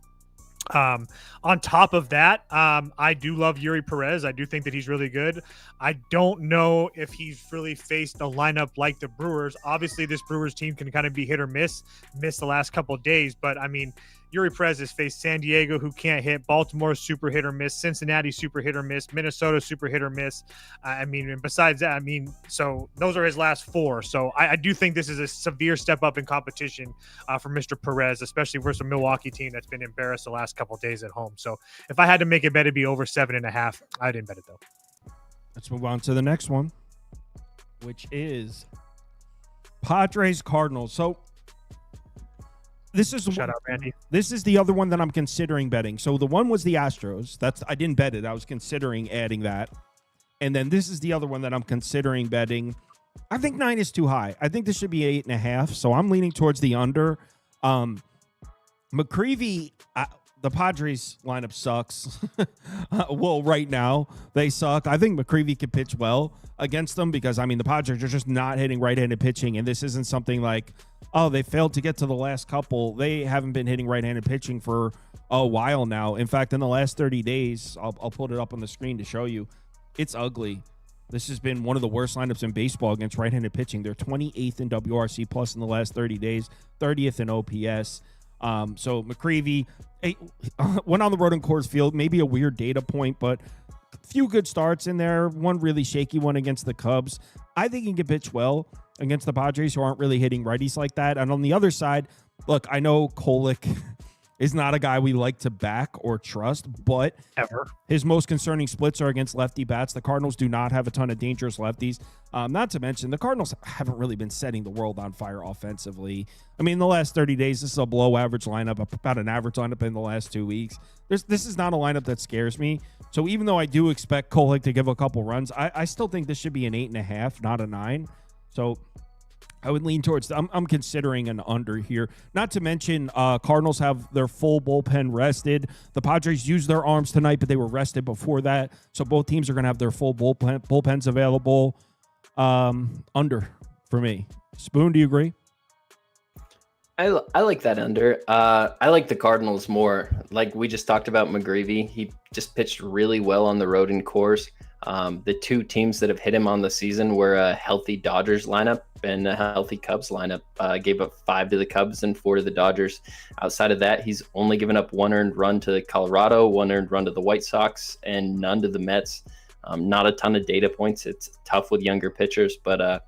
on top of that, I do love Yuri Perez. I do think that he's really good. I don't know if he's really faced a lineup like the Brewers. Obviously, this Brewers team can kind of be hit or miss the last couple of days. But, I mean, Yuri Perez has faced San Diego, who can't hit. Baltimore, super hit or miss. Cincinnati, super hit or miss. Minnesota, super hit or miss. I mean, and besides that, I mean, so those are his last 4. So I do think this is a severe step up in competition for Mr. Perez, especially versus a Milwaukee team that's been embarrassed the last couple of days at home. So if I had to make a bet, it'd be over 7.5. I didn't bet it, though. Let's move on to the next one, which is Padres Cardinals. So this is shout out, Randy. This is the other one that I'm considering betting. So the one was the Astros. I didn't bet it. I was considering adding that. And then this is the other one that I'm considering betting. I think 9 is too high. I think this should be 8.5. So I'm leaning towards the under. McCreevy, the Padres lineup sucks. Well, right now they suck. I think McCreevy could pitch well against them because, I mean, the Padres are just not hitting right-handed pitching, and this isn't something like, oh, they failed to get to the last couple. They haven't been hitting right-handed pitching for a while now. In fact, in the last 30 days, I'll put it up on the screen to show you, it's ugly. This has been one of the worst lineups in baseball against right-handed pitching. They're 28th in WRC plus in the last 30 days, 30th in OPS. So McCreevy went on the road in Coors Field, maybe a weird data point, but a few good starts in there. One really shaky one against the Cubs. I think he can pitch well against the Padres, who aren't really hitting righties like that. And on the other side, look, I know Kolek is not a guy we like to back or trust, but ever his most concerning splits are against lefty bats. The Cardinals do not have a ton of dangerous lefties. Not to mention, the Cardinals haven't really been setting the world on fire offensively. I mean, in the last 30 days, this is a below average lineup, about an average lineup in the last 2 weeks. This is not a lineup that scares me. So even though I do expect Kolek to give a couple runs, I still think this should be an 8.5, not a 9. So I would lean towards I'm considering an under here. Not to mention, Cardinals have their full bullpen rested. The Padres used their arms tonight, but they were rested before that. So both teams are going to have their full bullpens available. Under for me. Spoon, do you agree? I like that under. I like the Cardinals more. Like we just talked about McGreevy. He just pitched really well on the road in Coors. The two teams that have hit him on the season were a healthy Dodgers lineup and a healthy Cubs lineup. Gave up 5 to the Cubs and 4 to the Dodgers. Outside of that, he's only given up 1 earned run to Colorado, 1 earned run to the White Sox, and none to the Mets. Not a ton of data points. It's tough with younger pitchers, but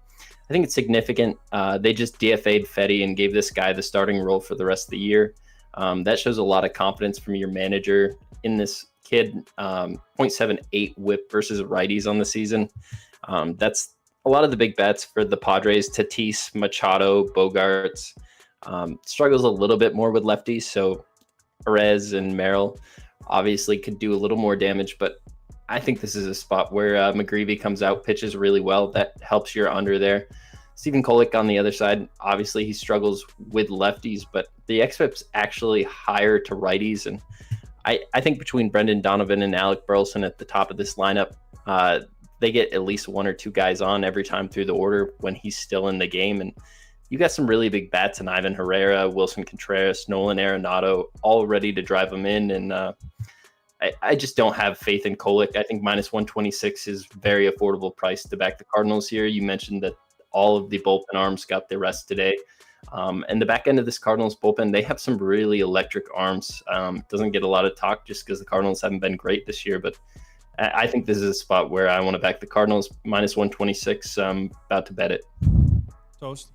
I think it's significant. They just DFA'd Fetty and gave this guy the starting role for the rest of the year. That shows a lot of confidence from your manager in this kid. 0.78 whip versus righties on the season. That's a lot of the big bets for the Padres. Tatis, Machado, Bogarts. Struggles a little bit more with lefties, so Perez and Merrill obviously could do a little more damage, but I think this is a spot where McGreevy comes out, pitches really well. That helps your under there. Stephen Kolek on the other side, obviously he struggles with lefties, but the xFIP's actually higher to righties, and I think between Brendan Donovan and Alec Burleson at the top of this lineup, they get at least one or two guys on every time through the order when he's still in the game. And you got some really big bats in Ivan Herrera, Wilson Contreras, Nolan Arenado, all ready to drive them in. And I just don't have faith in Kolek. I think minus 126 is very affordable price to back the Cardinals here. You mentioned that all of the bullpen arms got the rest today. And the back end of this Cardinals bullpen, they have some really electric arms. Doesn't get a lot of talk just because the Cardinals haven't been great this year, but I think this is a spot where I want to back the Cardinals minus 126. I'm about to bet it. Toast.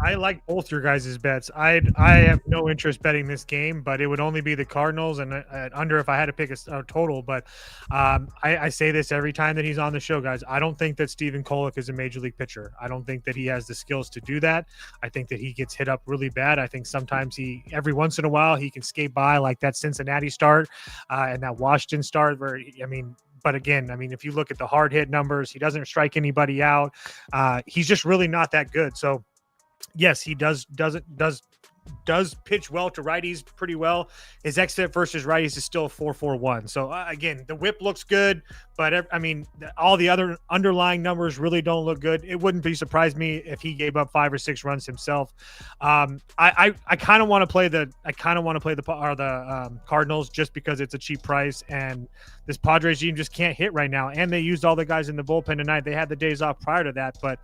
I like both your guys' bets. I have no interest betting this game, but it would only be the Cardinals and under if I had to pick a total. But I say this every time that he's on the show, guys. I don't think that Stephen Kolek is a major league pitcher. I don't think that he has the skills to do that. I think that he gets hit up really bad. I think sometimes every once in a while, he can skate by like that Cincinnati start and that Washington start where, but again, if you look at the hard hit numbers, he doesn't strike anybody out. He's just really not that good. So yes, he does pitch well to righties pretty well. His xFIP versus righties is still 4.41. So again, the whip looks good, but all the other underlying numbers really don't look good. It wouldn't be surprised me if he gave up 5 or 6 runs himself. I kind of want to play the Cardinals just because it's a cheap price and this Padres team just can't hit right now. And they used all the guys in the bullpen tonight. They had the days off prior to that. But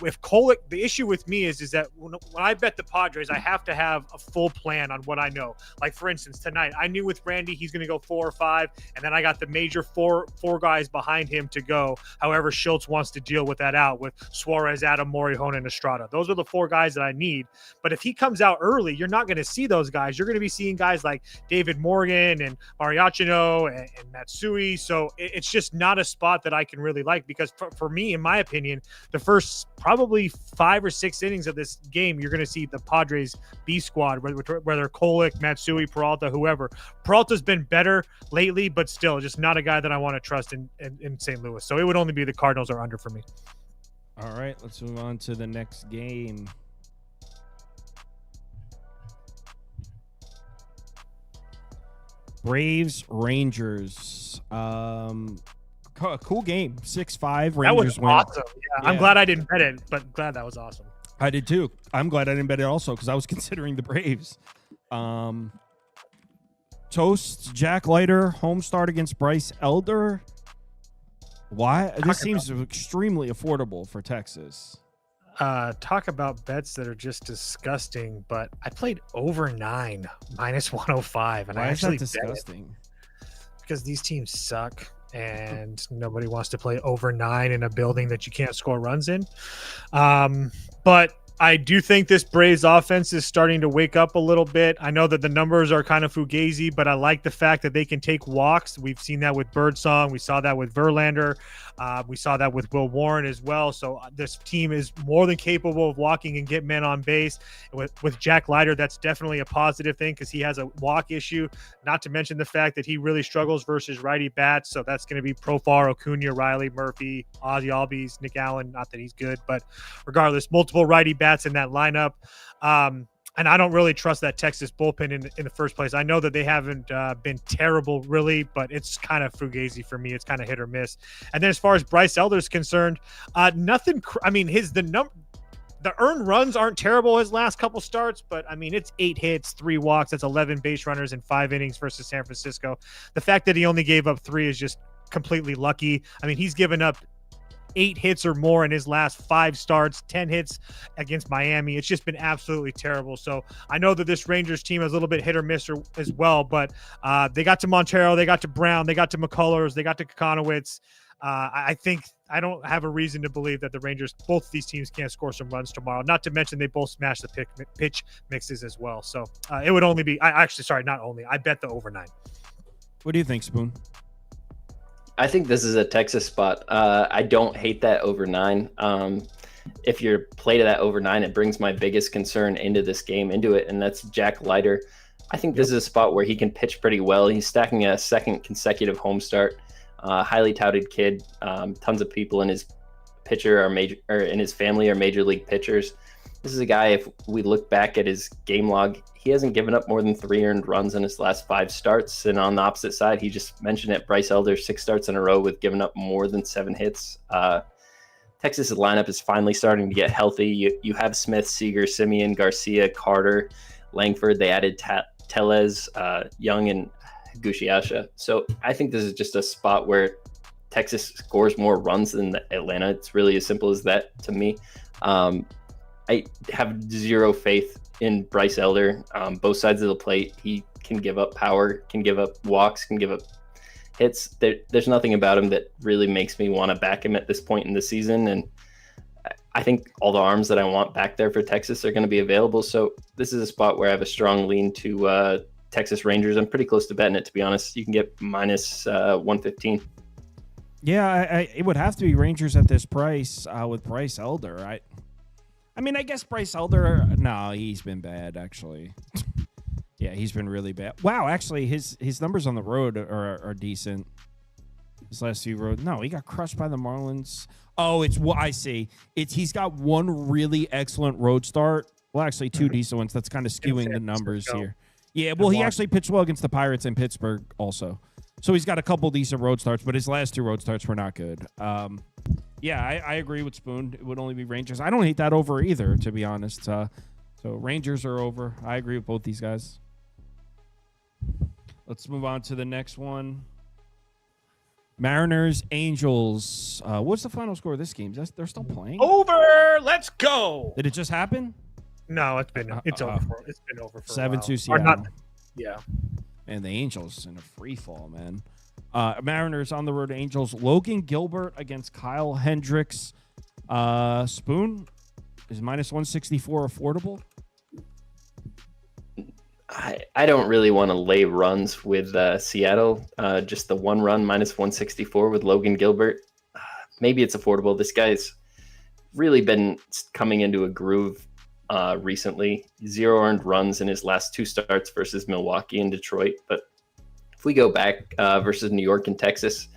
if Kolek, the issue with me is that when I bet the Padres, I have to have a full plan on what I know. Like for instance, tonight I knew with Randy he's going to go 4 or 5, and then I got the major four guys behind him to go. However, Schultz wants to deal with that out with Suarez, Adam, Morihone, and Estrada. Those are the 4 guys that I need. But if he comes out early, you're not going to see those guys. You're going to be seeing guys like David Morgan and Mariachino and Matsui. So it's just not a spot that I can really like because for me, in my opinion, the first probably 5 or 6 innings of this game, you're going to see the Padres B squad, whether Kolek, Matsui, Peralta, whoever. Peralta's been better lately, but still just not a guy that I want to trust in St. Louis. So it would only be the Cardinals or under for me. All right, let's move on to the next game. Braves Rangers. Cool game. 6-5. Rangers that was win. awesome. Yeah, I'm glad I didn't bet it, but glad that was awesome. I did too. I'm glad I didn't bet it also because I was considering the Braves. Toast, Jack Leiter, home start against Bryce Elder. Why? This seems extremely affordable for Texas. Talk about bets that are just disgusting, but I played over 9 minus 105, and Why I actually is that disgusting? Because these teams suck and nobody wants to play over 9 in a building that you can't score runs in. But I do think this Braves offense is starting to wake up a little bit. I know that the numbers are kind of fugazi, but I like the fact that they can take walks. We've seen that with Birdsong. We saw that with Verlander. We saw that with Will Warren as well. So this team is more than capable of walking and get men on base. With Jack Leiter, that's definitely a positive thing because he has a walk issue, not to mention the fact that he really struggles versus righty bats. So that's going to be Profar, Acuna, Riley, Murphy, Ozzie Albies, Nick Allen. Not that he's good, but regardless, multiple righty bats in that lineup. And I don't really trust that Texas bullpen in the first place. I know that they haven't been terrible, really, but it's kind of fugazi for me. It's kind of hit or miss. And then as far as Bryce Elder is concerned, nothing. The earned runs aren't terrible his last couple starts, but it's 8 hits, 3 walks. That's 11 base runners in 5 innings versus San Francisco. The fact that he only gave up 3 is just completely lucky. He's given up 8 hits or more in his last 5 starts, 10 hits against Miami. It's just been absolutely terrible. So I know that this Rangers team is a little bit hit or miss as well, but they got to Montero, they got to Brown, they got to McCullers, they got to Kokonowitz. I think I don't have a reason to believe that the Rangers, both these teams, can't score some runs tomorrow. Not to mention they both smash the pitch mixes as well. So it would only be. I bet the over 9. What do you think, Spoon? I think this is a Texas spot. I don't hate that over 9. If you're play to that over 9, it brings my biggest concern into it, and that's Jack Leiter. I think this is a spot where he can pitch pretty well. He's stacking a second consecutive home start. Highly touted kid. Tons of people in his in his family are major league pitchers. This is a guy, if we look back at his game log, he hasn't given up more than 3 earned runs in his last 5 starts. And on the opposite side, he just mentioned it, Bryce Elder, 6 starts in a row with giving up more than 7 hits. Texas' lineup is finally starting to get healthy. You have Smith, Seager, Simeon, Garcia, Carter, Langford. They added Tellez, Young, and Gushiasha. So I think this is just a spot where Texas scores more runs than Atlanta. It's really as simple as that to me. I have zero faith in Bryce Elder. Both sides of the plate, he can give up power, can give up walks, can give up hits. There's nothing about him that really makes me want to back him at this point in the season. And I think all the arms that I want back there for Texas are going to be available. So this is a spot where I have a strong lean to Texas Rangers. I'm pretty close to betting it, to be honest. You can get minus 115. Yeah, it would have to be Rangers at this price with Bryce Elder. I mean, I guess Bryce Elder, no, he's been bad, actually. Yeah, he's been really bad. Wow, actually, his numbers on the road are decent. His last few road. No, he got crushed by the Marlins. Oh, I see. He's got one really excellent road start. Well, actually, 2 decent ones. That's kind of skewing the numbers here. Yeah, well, he actually pitched well against the Pirates and Pittsburgh also. So he's got a couple decent road starts, but his last 2 road starts were not good. Yeah, I agree with Spoon. It would only be Rangers. I don't hate that over either, to be honest. So Rangers are over. I agree with both these guys. Let's move on to the next one. Mariners, Angels. What's the final score of this game? They're still playing? Over. Let's go. Did it just happen? No, it's been over. It's been over for 7-2 Seattle. Yeah. And the Angels in a free fall, man. Mariners on the road to Angels. Logan Gilbert against Kyle Hendricks. Spoon, is minus 164 affordable? I don't really want to lay runs with Seattle. Just the 1 run minus 164 with Logan Gilbert. Maybe it's affordable. This guy's really been coming into a groove recently. 0 earned runs in his last 2 starts versus Milwaukee and Detroit. But if we go back versus New York and Texas,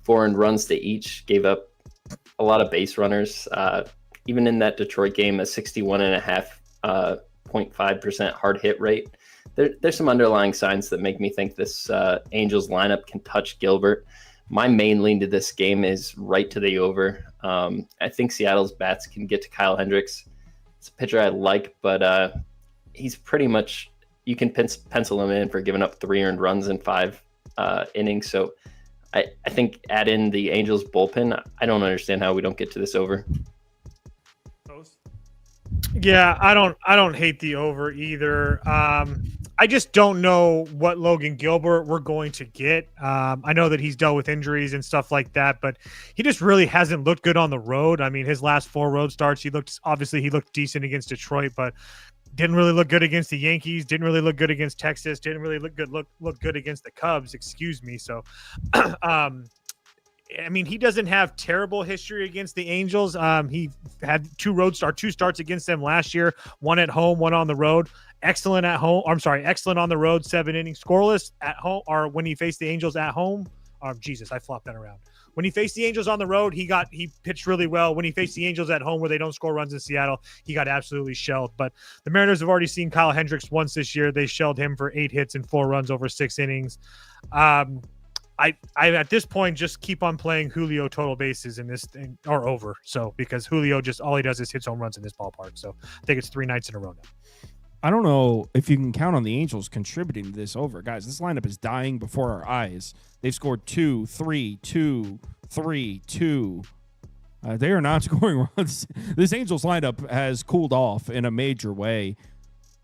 4 earned runs to each, gave up a lot of base runners. Even in that Detroit game, a 61.5 0.5% hard hit rate. There's some underlying signs that make me think this Angels lineup can touch Gilbert. My main lean to this game is right to the over. I think Seattle's bats can get to Kyle Hendricks. It's a pitcher I like, but he's pretty much, you can pencil him in for giving up 3 earned runs in 5 innings. So I think add in the Angels bullpen. I don't understand how we don't get to this over. Yeah, I don't hate the over either. I just don't know what Logan Gilbert we're going to get. I know that he's dealt with injuries and stuff like that, but he just really hasn't looked good on the road. I mean, his last 4 road starts, he looked decent against Detroit, but didn't really look good against the Yankees, didn't really look good against Texas, didn't really look good against the Cubs, excuse me. So I mean, he doesn't have terrible history against the Angels. He had 2 starts against them last year, 1 at home, 1 on the road. Excellent at home. Excellent on the road, 7 innings, scoreless at home, or when he faced the Angels at home. Jesus, I flopped that around. When he faced the Angels on the road, he pitched really well. When he faced the Angels at home, where they don't score runs in Seattle, he got absolutely shelled. But the Mariners have already seen Kyle Hendricks once this year. They shelled him for 8 hits and 4 runs over 6 innings. I at this point just keep on playing Julio total bases in this thing or over. So because Julio just all he does is hits home runs in this ballpark. So I think it's 3 nights in a row now. I don't know if you can count on the Angels contributing to this over. Guys, this lineup is dying before our eyes. They've scored 2, 3, 2, 3, 2. They are not scoring runs. This Angels lineup has cooled off in a major way.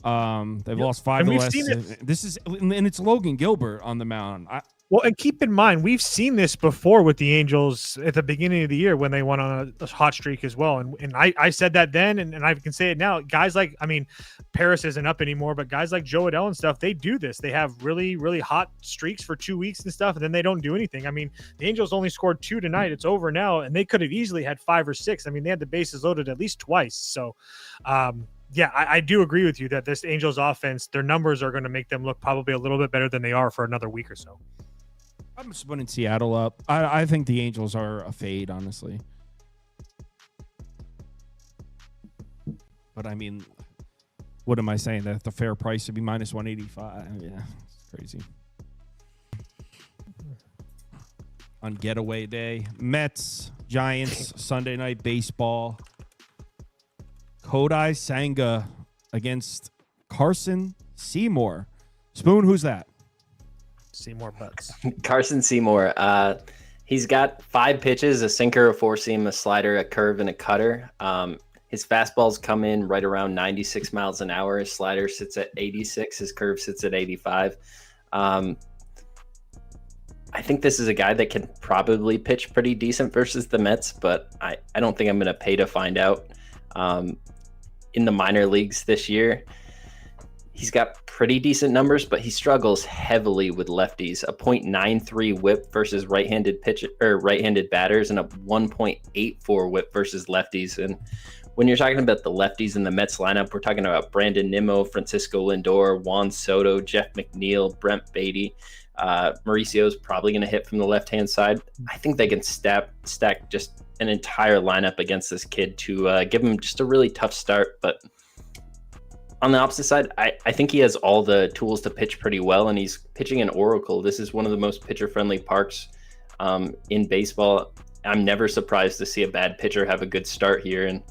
They've lost 5 of the last. This is, and it's Logan Gilbert on the mound. Well, and keep in mind, we've seen this before with the Angels at the beginning of the year when they went on a hot streak as well. And I said that then, and I can say it now. Guys like, I mean, Paris isn't up anymore, but guys like Joe Adell and stuff, they do this. They have really, really hot streaks for 2 weeks and stuff, and then they don't do anything. I mean, the Angels only scored 2 tonight. It's over now, and they could have easily had 5 or 6. I mean, they had the bases loaded at least twice. So, yeah, I do agree with you that this Angels offense, their numbers are going to make them look probably a little bit better than they are for another week or so. I'm just putting Seattle up. I think the Angels are a fade, honestly. But I mean, what am I saying? That the fair price would be minus 185. Yeah, it's crazy. On getaway day, Mets, Giants, Sunday Night Baseball. Kodai Senga against Carson Seymour. Spoon, who's that? Seymour Butts. Carson Seymour. He's got 5 pitches, a sinker, a four-seam, a slider, a curve, and a cutter. His fastballs come in right around 96 miles an hour. His slider sits at 86. His curve sits at 85. I think this is a guy that can probably pitch pretty decent versus the Mets, but I don't think I'm going to pay to find out. In the minor leagues this year, he's got pretty decent numbers, but he struggles heavily with lefties. A .93 whip versus right-handed batters, and a 1.84 whip versus lefties. And when you're talking about the lefties in the Mets lineup, we're talking about Brandon Nimmo, Francisco Lindor, Juan Soto, Jeff McNeil, Brent Beatty. Mauricio's probably going to hit from the left-hand side. I think they can stack just an entire lineup against this kid to give him just a really tough start. But on the opposite side, I think he has all the tools to pitch pretty well, and he's pitching in Oracle. This is one of the most pitcher-friendly parks in baseball. I'm never surprised to see a bad pitcher have a good start here, and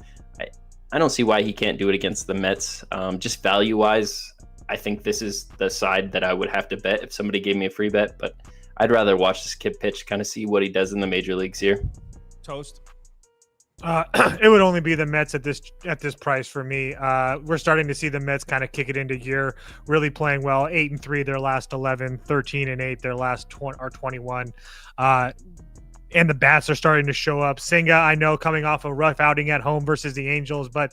I don't see why he can't do it against the Mets. Just value-wise, I think this is the side that I would have to bet if somebody gave me a free bet, but I'd rather watch this kid pitch, kind of see what he does in the major leagues here. Toast. It would only be the Mets at this price for me. We're starting to see the Mets kind of kick it into gear, really playing well. 8-3 their last 11, 13-8 their last 21. And the bats are starting to show up. Senga, I know, coming off a rough outing at home versus the Angels, but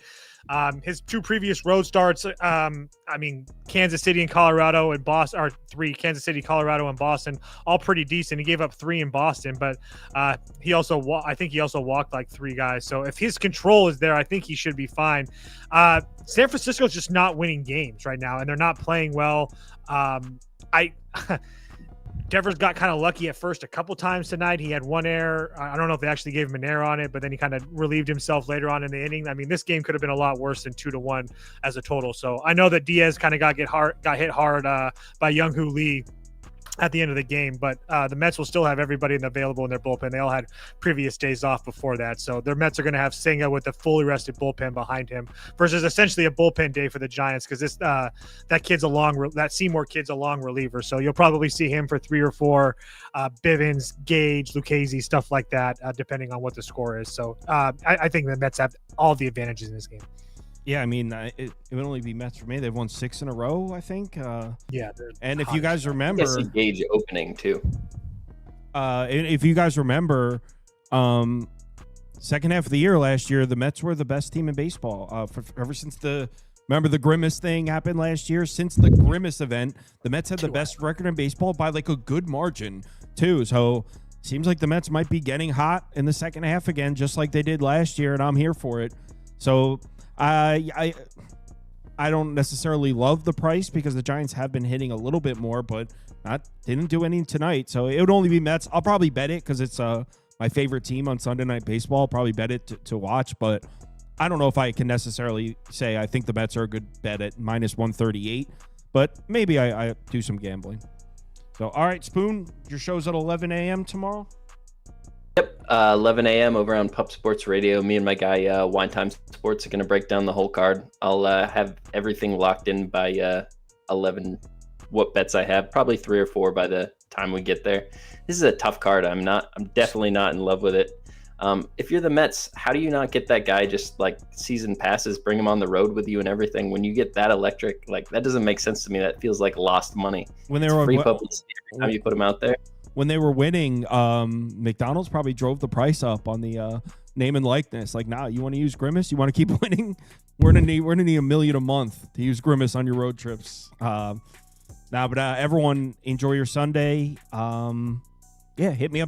his 2 previous road starts, Kansas City and Colorado and Boston, or 3, Kansas City, Colorado, and Boston, all pretty decent. He gave up 3 in Boston, but I think he also walked like 3 guys. So if his control is there, I think he should be fine. San Francisco's just not winning games right now, and they're not playing well. Devers got kind of lucky at first a couple times tonight. He had 1 error. I don't know if they actually gave him an error on it, but then he kind of relieved himself later on in the inning. I mean, this game could have been a lot worse than 2-1 as a total. So I know that Diaz kind of got hit hard by Young-Hoo Lee at the end of the game, but the Mets will still have everybody available in their bullpen. They all had previous days off before that, so their Mets are going to have Senga with a fully rested bullpen behind him versus essentially a bullpen day for the Giants, because this that Seymour kid's a long reliever, so you'll probably see him for 3 or 4 Bivens, Gage, Lucchesi, stuff like that, depending on what the score is. So I think the Mets have all the advantages in this game. Yeah, I mean, it would only be Mets for me. They've won 6 in a row, I think. Yeah. And if you guys remember, Gage opening too. If you guys remember, second half of the year last year, the Mets were the best team in baseball. Ever since remember the Grimace thing happened last year? Since the Grimace event, the Mets had the best record in baseball by like a good margin too. So seems like the Mets might be getting hot in the second half again, just like they did last year, and I'm here for it. So I don't necessarily love the price because the Giants have been hitting a little bit more, but didn't do any tonight. So it would only be Mets. I'll probably bet it because it's my favorite team on Sunday Night Baseball. I'll probably bet it to watch, but I don't know if I can necessarily say I think the Mets are a good bet at minus 138, but maybe I do some gambling. So, all right, Spoon, your show's at 11 a.m. tomorrow? Yep, 11 a.m. over on Pup Sports Radio. Me and my guy, Wine Time Sports, are going to break down the whole card. I'll have everything locked in by 11, what bets I have, probably 3 or 4 by the time we get there. This is a tough card. I'm definitely not in love with it. If you're the Mets, how do you not get that guy just like season passes, bring him on the road with you and everything? When you get that electric, like that doesn't make sense to me. That feels like lost money. When they were free publicity every time you put him out there. when they were winning, McDonald's probably drove the price up on the name and likeness. Like, nah, you want to use Grimace? You want to keep winning? We're gonna need $1 million a month to use Grimace on your road trips. But everyone enjoy your Sunday. Yeah, hit me up.